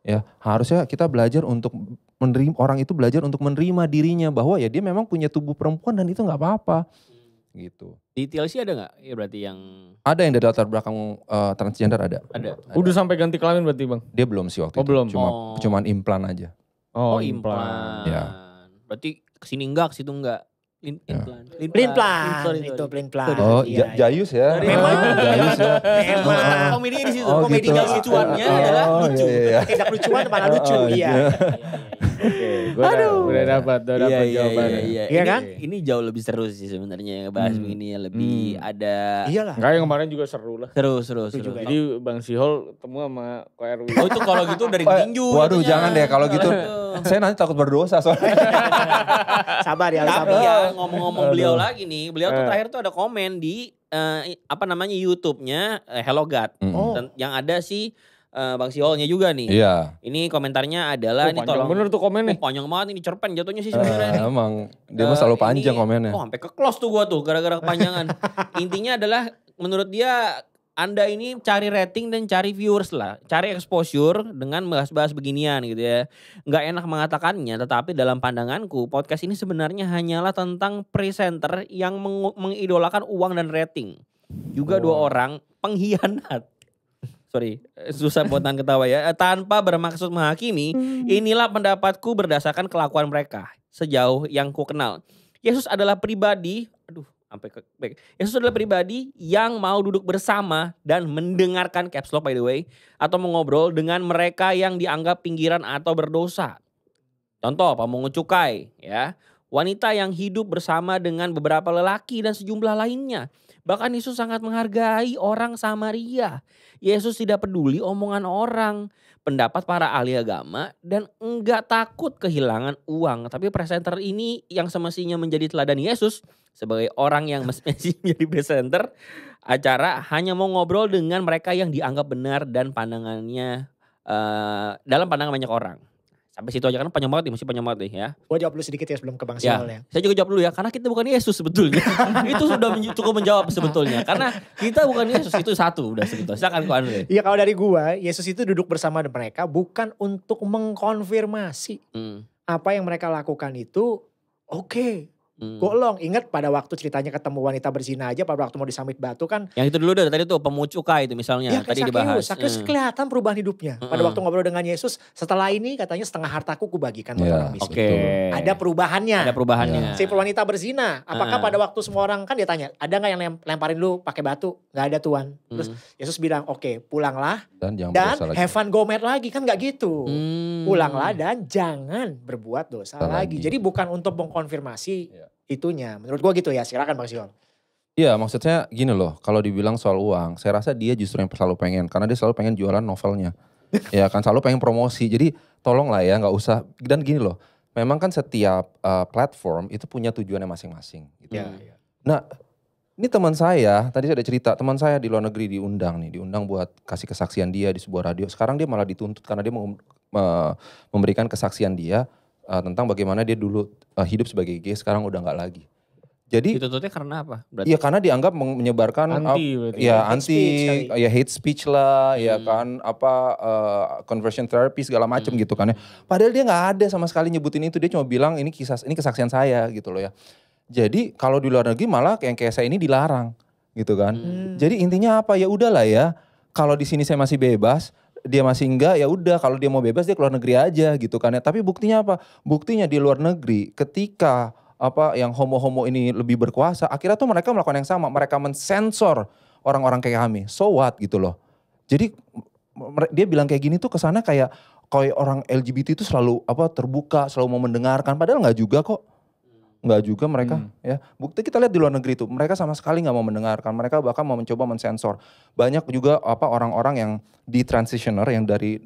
Ya harusnya kita belajar untuk menerima, orang itu belajar untuk menerima dirinya bahwa ya dia memang punya tubuh perempuan dan itu nggak apa-apa gitu. Di TLC ada nggak ya berarti yang? Ada yang dari latar belakang transgender ada. Udah sampai ganti kelamin berarti bang? Dia belum sih waktu itu. Belum. Cuman implan aja. Oh implan. Ya. Berarti kesini enggak, ke situ enggak. Pelin-pelan. Oh, Jayus ya. Memang Jayus ya. Memang komedi di situ. Komedi lucuannya adalah lucu. Tidak lucuan malah lucu. Iya. Oke, udah dapat jawabannya. Iya kan? Ini jauh lebih seru sih sebenarnya bahas begini, lebih ada. Iyalah. Enggak, yang kemarin juga seru lah. Seru. Jadi Bang Sihol ketemu sama Ko Erwin. Oh itu kalau gitu dari tinju. Waduh jangan deh kalau gitu. Saya nanti takut berdosa soalnya. Sabar ya. Tapi ya ngomong-ngomong beliau lagi nih. Beliau tuh terakhir tuh ada komen di YouTube-nya Hello God. Yang ada sih Bang Siholnya juga nih. Iya. Ini komentarnya adalah ini tolong. Bener tuh komennya. Panjang banget ini, cerpen jatuhnya sih sebenarnya. Emang dia mah selalu panjang komennya. Oh sampai ke close tuh gua tuh gara-gara kepanjangan. Intinya adalah menurut dia Anda ini cari rating dan cari viewers lah. Cari exposure dengan bahas-bahas beginian gitu ya. Nggak enak mengatakannya, tetapi dalam pandanganku podcast ini sebenarnya hanyalah tentang presenter yang mengidolakan uang dan rating. Juga dua orang pengkhianat. Sorry, susah buat nahan ketawa ya. Tanpa bermaksud menghakimi, inilah pendapatku berdasarkan kelakuan mereka. Sejauh yang ku kenal. Yesus adalah pribadi, Yesus adalah pribadi yang mau duduk bersama dan mendengarkan caps lock by the way. Atau mengobrol dengan mereka yang dianggap pinggiran atau berdosa. Contoh pemungut cukai ya. Wanita yang hidup bersama dengan beberapa lelaki dan sejumlah lainnya. Bahkan Yesus sangat menghargai orang Samaria. Yesus tidak peduli omongan orang, pendapat para ahli agama, dan enggak takut kehilangan uang. Tapi presenter ini yang semestinya menjadi teladan Yesus sebagai orang yang mesti menjadi presenter acara hanya mau ngobrol dengan mereka yang dianggap benar dan pandangannya dalam pandangan banyak orang. Sampai situ aja kan panjang banget nih, masih panjang banget nih ya. Gue jawab dulu sedikit ya sebelum ke Bang Sihol ya. Saya juga jawab dulu ya, karena kita bukan Yesus sebetulnya. Itu sudah cukup menjawab sebetulnya. Karena kita bukan Yesus, itu satu udah sebetulnya. Silakan Ko Andre. Iya kalau dari gue, Yesus itu duduk bersama mereka bukan untuk mengkonfirmasi. Apa yang mereka lakukan itu oke. Golong, ingat pada waktu ceritanya ketemu wanita berzina aja pada waktu mau disamit batu kan. Yang itu dulu tadi tuh pemungut cukai itu misalnya. Ya, tadi dibahas. Sakeus kelihatan perubahan hidupnya. Pada waktu ngobrol dengan Yesus, setelah ini katanya setengah hartaku kubagikan buat orang miskin. Ada perubahannya. Si wanita berzina, apakah pada waktu semua orang kan dia tanya, ada gak yang lemparin lu pakai batu? Gak ada Tuhan. Terus Yesus bilang oke, pulanglah dan have fun go mad lagi, kan gak gitu. Pulanglah dan jangan berbuat dosa lagi. Jadi bukan untuk mengkonfirmasi itunya. Menurut gua gitu ya, silakan Bang Sihol. Iya maksudnya gini loh, kalau dibilang soal uang, saya rasa dia justru yang selalu pengen. Karena dia selalu pengen jualan novelnya. Ya kan selalu pengen promosi, jadi tolong lah ya gak usah. Dan gini loh, memang kan setiap platform itu punya tujuannya masing-masing. Gitu. Nah ini teman saya, tadi saya ada cerita, teman saya di luar negeri diundang buat kasih kesaksian dia di sebuah radio. Sekarang dia malah dituntut karena dia memberikan kesaksian dia tentang bagaimana dia dulu hidup sebagai gay, sekarang udah nggak lagi. Jadi dituntutnya karena apa? Iya karena dianggap menyebarkan hate speech lah, ya kan conversion therapy segala macam gitu kan ya. Padahal dia nggak ada sama sekali nyebutin itu, dia cuma bilang ini kesaksian saya gitu loh ya. Jadi kalau di luar negeri malah yang kayak saya ini dilarang gitu kan. Jadi intinya apa ya udahlah ya. Kalau di sini saya masih bebas, dia masih enggak, ya udah kalau dia mau bebas dia keluar negeri aja gitu kan ya. Tapi buktinya apa? Buktinya di luar negeri ketika yang homo-homo ini lebih berkuasa, akhirnya tuh mereka melakukan yang sama, mereka mensensor orang-orang kayak kami. So what gitu loh. Jadi dia bilang kayak gini tuh kesana kayak orang LGBT itu selalu terbuka, selalu mau mendengarkan, padahal nggak juga kok. Nggak juga mereka ya. Bukti kita lihat di luar negeri itu mereka sama sekali nggak mau mendengarkan, mereka bahkan mau mencoba mensensor. Banyak juga orang-orang yang di transitioner yang dari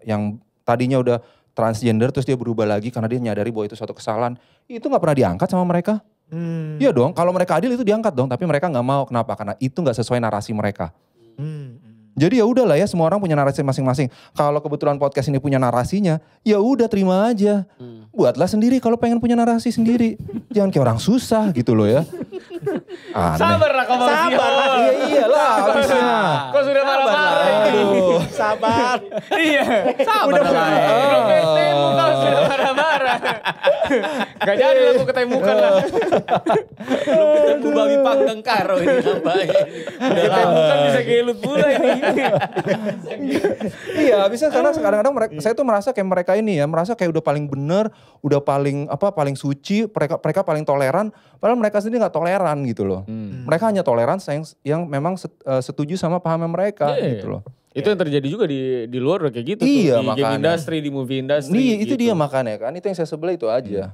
yang tadinya udah transgender terus dia berubah lagi karena dia nyadari bahwa itu suatu kesalahan, itu nggak pernah diangkat sama mereka. Iya dong, kalau mereka adil itu diangkat dong, tapi mereka nggak mau. Kenapa? Karena itu nggak sesuai narasi mereka. Jadi ya udahlah ya, semua orang punya narasi masing-masing. Kalau kebetulan podcast ini punya narasinya, ya udah terima aja. Buatlah sendiri kalau pengen punya narasi sendiri. Jangan kayak orang susah gitu loh ya. Sabar lah kau Bang Sion. Iya iyalah habisnya. Kau sudah marah-marah ini. Sabar. Iya. Sabar lah. Udah ketemu kau sudah marah-marah. Gak jadi lah aku ketemukan lah. Belum ketemu babi panggang karo ini namanya. Ketemukan bisa gelut pula ini. Iya bisa, karena kadang-kadang saya tuh merasa kayak mereka ini ya, merasa kayak udah paling bener, udah paling paling suci, mereka paling toleran, padahal mereka sendiri gak toleran gitu loh. Mereka hanya toleran yang memang setuju sama pahamnya mereka gitu loh. Itu yang terjadi juga di luar kayak gitu iya, tuh. Di game industry, di movie industry. Iya, itu gitu. dia makanya kan. Itu yang saya sebel itu aja.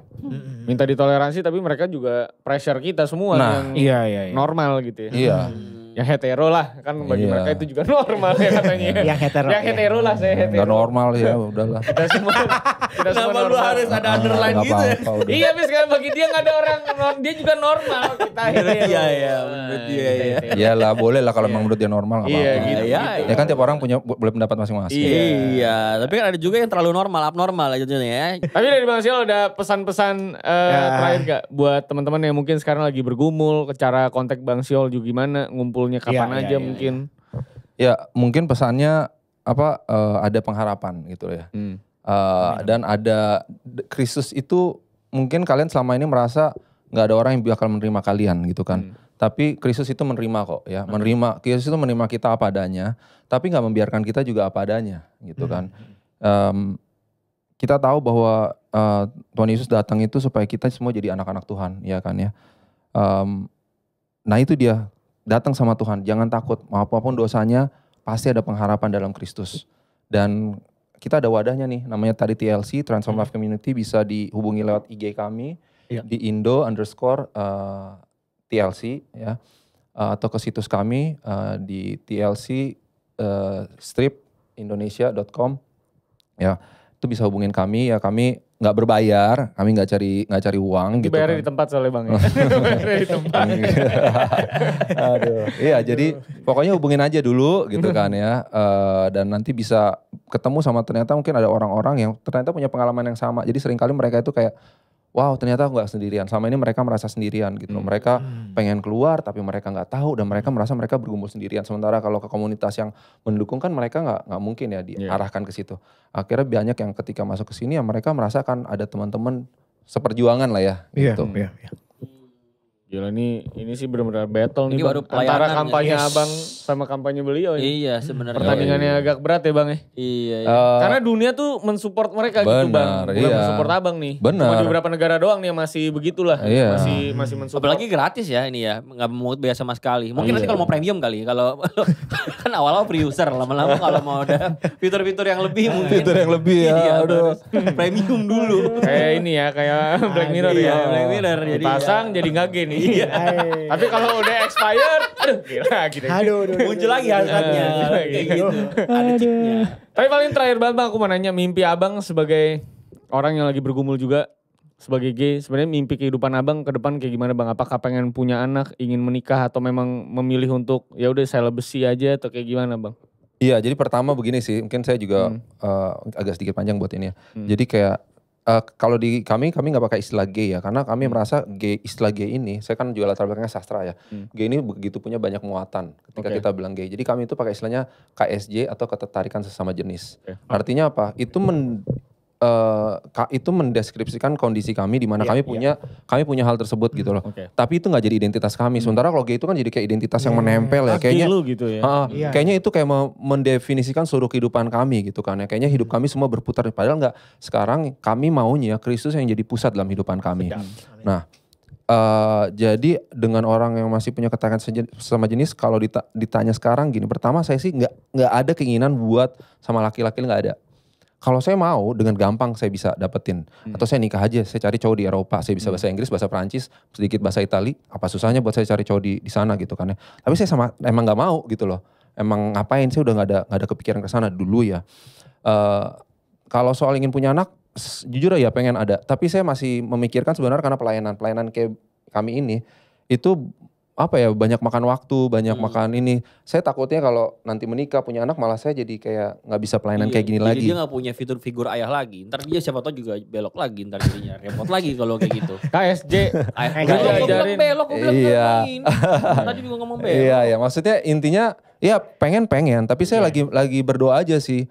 Minta ditoleransi tapi mereka juga pressure kita semua yang normal gitu ya. Iya. Yang hetero lah, kan bagi mereka itu juga normal ya katanya. Yang hetero. Yang hetero lah, saya hetero. Gak normal ya, udahlah. Kita semua Nama lu harus ada underline gitu ya. Iya, tapi sekarang bagi dia gak ada orang, dia juga normal. Kita hetero. Iya, menurut dia ya. Iyalah, boleh lah kalau memang menurut dia normal. Gak apa-apa. Gitu. Ya kan tiap orang boleh pendapat masing-masing. Iya, tapi kan ada juga yang terlalu normal, abnormal aja ya. Tapi dari Bang Siol ada pesan-pesan terakhir gak buat teman-teman yang mungkin sekarang lagi bergumul, cara kontak Bang Siol juga gimana, ngumpulnya kapan aja mungkin. Ya mungkin pesannya ada pengharapan gitu ya. Dan ada Kristus itu mungkin kalian selama ini merasa gak ada orang yang bakal menerima kalian gitu kan. Tapi Kristus itu menerima kok ya. Kristus itu menerima kita apa adanya. Tapi gak membiarkan kita juga apa adanya gitu kan. Kita tahu bahwa Tuhan Yesus datang itu supaya kita semua jadi anak-anak Tuhan ya kan ya. Nah itu dia. Datang sama Tuhan, jangan takut, apapun dosanya pasti ada pengharapan dalam Kristus. Dan kita ada wadahnya nih, namanya tadi TLC, Transform Life Community, bisa dihubungi lewat IG kami, di Indo_TLC ya, atau ke situs kami di tlc-indonesia.com ya, itu bisa hubungin kami ya, kami nggak berbayar, kami nggak cari uang gitu. Dibayar di tempat soalnya Bang ya. Di tempat. Aduh. Iya, jadi pokoknya hubungin aja dulu gitu kan ya. Dan nanti bisa ketemu sama ternyata mungkin ada orang-orang yang ternyata punya pengalaman yang sama. Jadi seringkali mereka itu kayak wow, ternyata aku gak sendirian. Selama ini mereka merasa sendirian gitu loh. Mereka pengen keluar tapi mereka gak tahu dan mereka merasa mereka bergumul sendirian. Sementara kalau ke komunitas yang mendukung kan mereka gak mungkin ya diarahkan ke situ. Akhirnya banyak yang ketika masuk ke sini ya mereka merasakan ada teman-teman seperjuangan lah ya. Gitu. Iya. Gila ini sih benar-benar battle nih Bang. Antara kampanye abang sama kampanye beliau ini. Iya sebenarnya. Pertandingannya agak berat ya Bang ya. Iya. Karena dunia tuh mensupport mereka gitu Bang. Bukan mensupport abang nih. Benar. Cuma di beberapa negara doang nih yang masih begitulah. Iya. Masih mensupport. Apalagi gratis ya ini ya. Gak memungut biaya sama sekali. Mungkin nanti kalau mau premium kali. Kalau kan awal-awal pre-user. Lama-lama kalau mau ada fitur-fitur yang lebih mungkin. Fitur yang lebih ya. Iya, premium dulu. Kayak ini ya. Kayak Black Mirror ya. Black Mirror. Dipasang jadi ngage nih. Iya. Tapi kalau udah expired, aduh gila gitu. Muncul lagi hasratnya. Kayak gitu. Ada chipnya. Tapi paling terakhir banget Bang, aku mau nanya mimpi abang sebagai orang yang lagi bergumul juga sebagai gay. Sebenarnya mimpi kehidupan abang ke depan kayak gimana Bang? Apakah pengen punya anak, ingin menikah atau memang memilih untuk ya udah celibacy aja atau kayak gimana Bang? Iya, jadi pertama begini sih, mungkin saya juga agak sedikit panjang buat ini ya. Jadi kayak kalau di kami nggak pakai istilah gay ya, karena kami merasa istilah gay ini, saya kan juga latar belakangnya sastra ya. Gay ini begitu punya banyak muatan ketika kita bilang gay. Jadi kami itu pakai istilahnya KSJ atau ketertarikan sesama jenis. Artinya apa? Itu mendeskripsikan kondisi kami di mana kami punya hal tersebut gitu loh. Tapi itu nggak jadi identitas kami. Sementara kalau gay itu kan jadi kayak identitas yang menempel ya. Kayaknya gitu ya. Kayaknya itu kayak mendefinisikan seluruh kehidupan kami gitu kan ya. Kayaknya hidup kami semua berputar. Padahal nggak. Sekarang kami maunya Kristus yang jadi pusat dalam kehidupan kami. Nah, jadi dengan orang yang masih punya ketertarikan sesama jenis, kalau ditanya sekarang gini, pertama saya sih nggak ada keinginan buat sama laki-laki, nggak ada. Kalau saya mau dengan gampang saya bisa dapetin. Atau saya nikah aja, saya cari cowok di Eropa. Saya bisa bahasa Inggris, bahasa Perancis, sedikit bahasa Itali. Apa susahnya buat saya cari cowok di sana gitu kan ya. Tapi saya emang gak mau gitu loh. emang ngapain, saya udah nggak ada kepikiran ke sana dulu ya. Kalau soal ingin punya anak, jujur ya pengen ada. Tapi saya masih memikirkan sebenarnya karena pelayanan kayak kami ini itu apa ya, banyak makan waktu, banyak makan ini. Saya takutnya kalau nanti menikah punya anak malah saya jadi kayak nggak bisa pelayanan kayak gini lagi. Jadi dia nggak punya figur ayah lagi. Ntar dia siapa tahu juga belok lagi, ntar jadinya repot lagi kalau kayak gitu. KSJ. Ajarin. Belok, iya. Tadi juga ngomong belok. Iya, maksudnya intinya ya pengen, tapi saya lagi berdoa aja sih.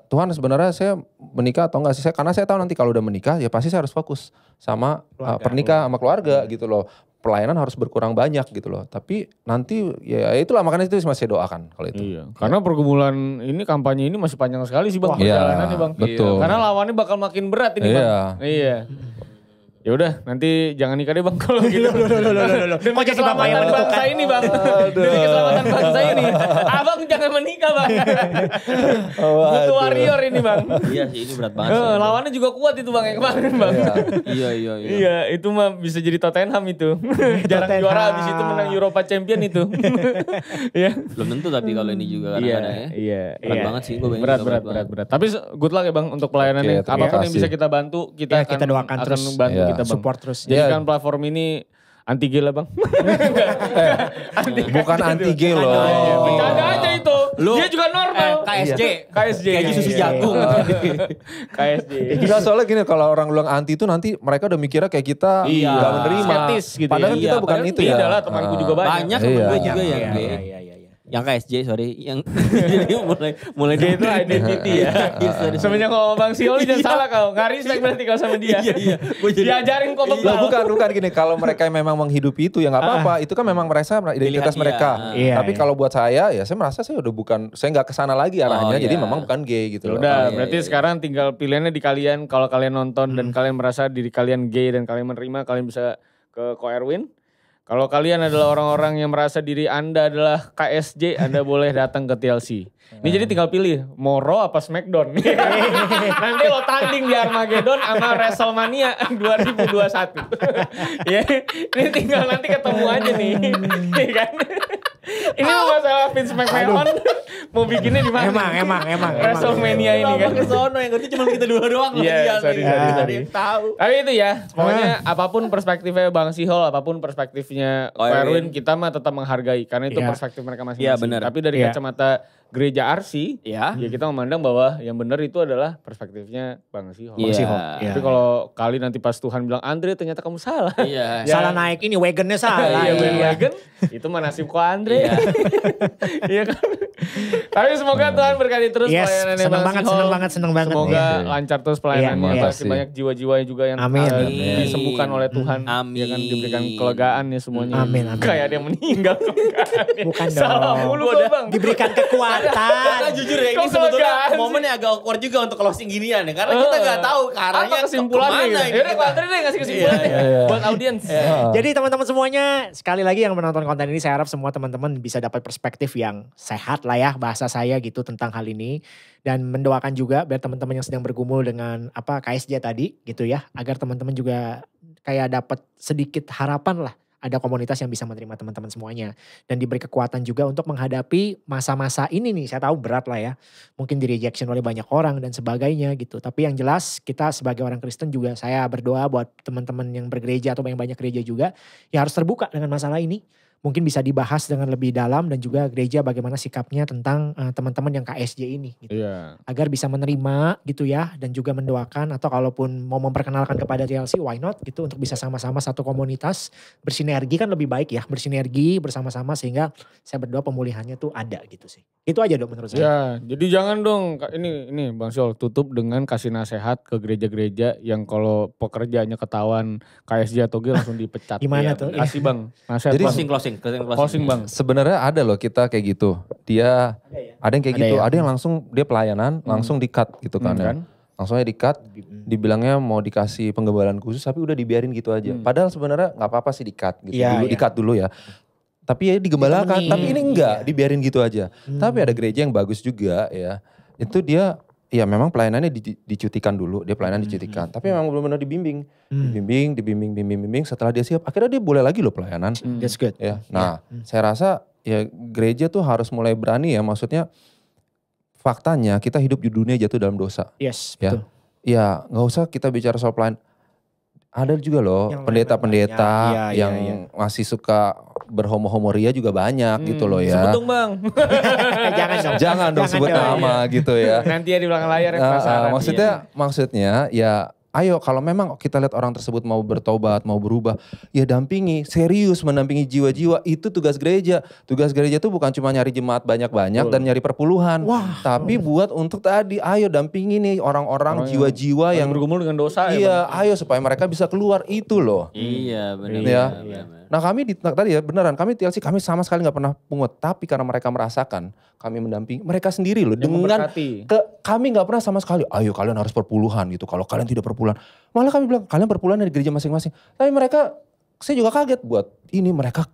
Tuhan sebenarnya saya menikah atau enggak sih, karena saya tahu nanti kalau udah menikah ya pasti saya harus fokus sama pernikahan sama keluarga gitu loh. Pelayanan harus berkurang banyak gitu loh. Tapi nanti ya itulah, makanya itu masih doakan kalau itu. Iya. Karena pergumulan ini, kampanye ini masih panjang sekali sih Bang, perjalanannya Bang. Betul. Karena lawannya bakal makin berat ini Bang. Iya. Ya udah, nanti jangan nikah deh Bang kalau gitu. Demi keselamatan bangsa ini Bang. Demi keselamatan bangsa ini. Abang jangan menikah Bang. Butuh warrior ini Bang. Iya sih, ini berat banget. Lawannya juga kuat itu Bang yang kemarin Bang. Iya. Iya, itu mah bisa jadi Tottenham itu. Jarang juara, habis itu menang Europa Champion itu. Iya. Belum tentu tapi kalau ini juga kadang-kadang ya. Iya. Berat banget sih, gue berat. Tapi good luck ya Bang untuk pelayanannya. Apapun yang bisa kita bantu, kita doakan terus. Bantu kita Bang. Support terus. Jadi kan platform ini anti gay lah Bang. Bukan anti gay loh. Bercanda aja itu. Dia juga normal. KSJ. Kayak susu jagung. KSJ. Enggak, soalnya gini, kalau orang bilang anti itu nanti mereka udah mikirnya kayak kita gak menerima. Skeptis gitu. Padahal kita bukan itu ya. Tidak lah, temanku juga banyak. Banyak temen gue juga yang gay. Yang KSJ yang jadi mulai dia itu identity ya. Semenjak ngomong Bang Sioli jangan salah kau. Gak respect berarti kau sama dia. Iya. Diajarin kok bebal. Bukan gini, kalau mereka memang menghidupi itu ya nggak apa-apa. Itu kan memang merasa identitas mereka. Tapi kalau buat saya ya saya merasa saya udah bukan, saya nggak kesana lagi arahnya. Jadi memang bukan gay gitu loh. Udah, berarti sekarang tinggal pilihannya di kalian. Kalau kalian nonton dan kalian merasa diri kalian gay dan kalian menerima, kalian bisa ke Ko Erwin. Kalau kalian adalah orang-orang yang merasa diri Anda adalah KSJ, Anda boleh datang ke TLC. Ini jadi tinggal pilih, mau Raw apa Smackdown. Nanti lo tanding di Armageddon sama WrestleMania 2021. Ya, ini tinggal nanti ketemu aja nih. Kan? Ini masalah Vince McMahon mau bikinnya di mana? Emang. WrestleMania ini kan. Kesono yang ngerti cuma kita dua doang. Iya, sorry. Tahu. Tapi itu ya, pokoknya apapun perspektifnya Bang Sihol, apapun perspektifnya Erwin, kita mah tetap menghargai karena itu perspektif mereka masing-masing. Iya, benar. Tapi dari kacamata gereja RC, ya kita memandang bahwa yang benar itu adalah perspektifnya Bang Sihol. Tapi kalau kali nanti pas Tuhan bilang, Andre ternyata kamu salah. Iya. Salah naik ini, wagonnya salah. Wagon, itu mah nasib kok Andre. Iya kan. Tapi semoga Tuhan berkati terus pelayanannya Bang Sihol. Seneng banget. Semoga lancar terus pelayanannya. Pasti banyak jiwa-jiwa juga yang disembuhkan oleh Tuhan. Amin. Ya kan, diberikan kelegaan ya semuanya. Amin. Kayak ada yang meninggal. Bukan dong. Salah mulu Bang. Diberikan kekuatan. Karena jujur ya, ini sebetulnya momen yang agak awkward juga untuk closing ginian ya. Karena kita gak tahu arahnya kesimpulannya kemana. Gitu. Yaudah Pak Andre deh ngasih kesimpulannya buat audiens. Jadi teman-teman semuanya, sekali lagi yang menonton konten ini, saya harap semua teman-teman bisa dapat perspektif yang sehat lah ya, bahasa saya gitu tentang hal ini. Dan mendoakan juga biar teman-teman yang sedang bergumul dengan KSJ tadi gitu ya, agar teman-teman juga kayak dapat sedikit harapan lah. Ada komunitas yang bisa menerima teman-teman semuanya. Dan diberi kekuatan juga untuk menghadapi masa-masa ini nih. Saya tahu berat lah ya. Mungkin di rejection oleh banyak orang dan sebagainya gitu. Tapi yang jelas kita sebagai orang Kristen juga, saya berdoa buat teman-teman yang bergereja atau yang banyak gereja juga, ya harus terbuka dengan masalah ini. Mungkin bisa dibahas dengan lebih dalam dan juga gereja bagaimana sikapnya tentang teman-teman yang KSJ ini gitu. Agar bisa menerima gitu ya, dan juga mendoakan, atau kalaupun mau memperkenalkan kepada TLC, why not gitu, untuk bisa sama-sama satu komunitas, bersinergi kan lebih baik ya, bersinergi bersama-sama sehingga saya berdoa pemulihannya tuh ada gitu sih. Itu aja dong menurut saya. Ya, jadi jangan dong ini Bang Syol tutup dengan kasih nasihat ke gereja-gereja yang kalau pekerjaannya ketahuan KSJ atau G langsung dipecat. Gimana tuh? Kasih Bang, nasihat. Jadi closing Bang. Sebenarnya ada loh kita kayak gitu. Dia ada yang kayak gitu, ada yang langsung dia pelayanan langsung di-cut gitu kan ya. Langsung aja di-cut, dibilangnya mau dikasih penggembalaan khusus tapi udah dibiarin gitu aja. Padahal sebenarnya nggak apa-apa sih di-cut gitu. Di-cut dulu ya. Tapi ya digembalakan, tapi ini enggak, dibiarin gitu aja. Tapi ada gereja yang bagus juga ya. Itu dia ya memang pelayanannya dicutikan dulu, dia pelayanan dicutikan. Tapi memang benar-benar dibimbing. Dibimbing. Setelah dia siap, akhirnya dia boleh lagi loh pelayanan. That's good. Ya. Nah, saya rasa ya gereja tuh harus mulai berani ya, maksudnya faktanya kita hidup di dunia jatuh dalam dosa. Yes, betul. Ya nggak usah kita bicara soal pelayan. Ada juga loh pendeta-pendeta yang masih suka berhomo-homoria juga banyak gitu loh ya. Sebut dong Bang. Jangan dong sebut nama gitu ya. Nanti ya di belakang layar maksudnya ya ayo kalau memang kita lihat orang tersebut mau bertobat, mau berubah, ya dampingi, serius mendampingi jiwa-jiwa. Itu tugas gereja. Tugas gereja itu bukan cuma nyari jemaat banyak-banyak dan nyari perpuluhan. Tapi buat untuk tadi, ayo dampingi nih orang-orang jiwa-jiwa yang bergumul dengan dosa. Iya, ayo supaya mereka bisa keluar itu loh. Iya benar. Ya. Nah kami tadi ya beneran, kami TLC kami sama sekali gak pernah pungut. Tapi karena mereka merasakan, kami mendampingi mereka sendiri loh. Dengan kami gak pernah sama sekali, ayo kalian harus perpuluhan gitu. Kalau kalian tidak perpuluhan, malah kami bilang kalian perpuluhan dari gereja masing-masing. Tapi mereka, saya juga kaget buat ini mereka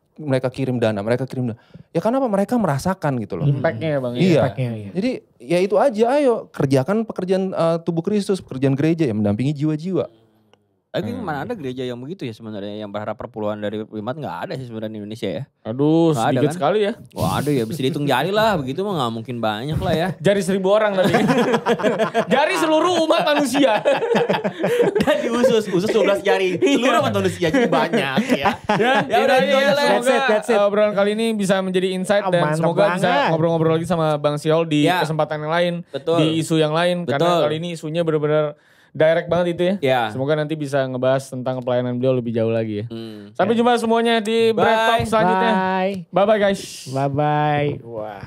kirim dana. Ya karena apa? Mereka merasakan gitu loh. Impactnya ya Bang. Iya. Jadi ya itu aja, ayo kerjakan pekerjaan tubuh Kristus, pekerjaan gereja yang mendampingi jiwa-jiwa. Lagi mana ada gereja yang begitu ya sebenarnya, yang berharap perpuluhan dari jemaat nggak ada sih sebenarnya di Indonesia ya. Aduh, sedikit sekali ya. Wah ada ya, bisa dihitung jari lah, begitu mah nggak mungkin banyak lah ya. Jari 1.000 orang tadi. Jari seluruh umat manusia. Dan di usus 12 jari seluruh umat manusia, jadi banyak ya. Ya udah itu aja lah. Semoga obrolan kali ini bisa menjadi insight dan semoga bisa ngobrol-ngobrol lagi sama Bang Syol di kesempatan yang lain, di isu yang lain. Karena kali ini isunya benar-benar direct banget itu ya. Semoga nanti bisa ngebahas tentang pelayanan beliau lebih jauh lagi ya. Sampai jumpa semuanya di Break Talk selanjutnya. Bye bye guys. Bye bye. Wah.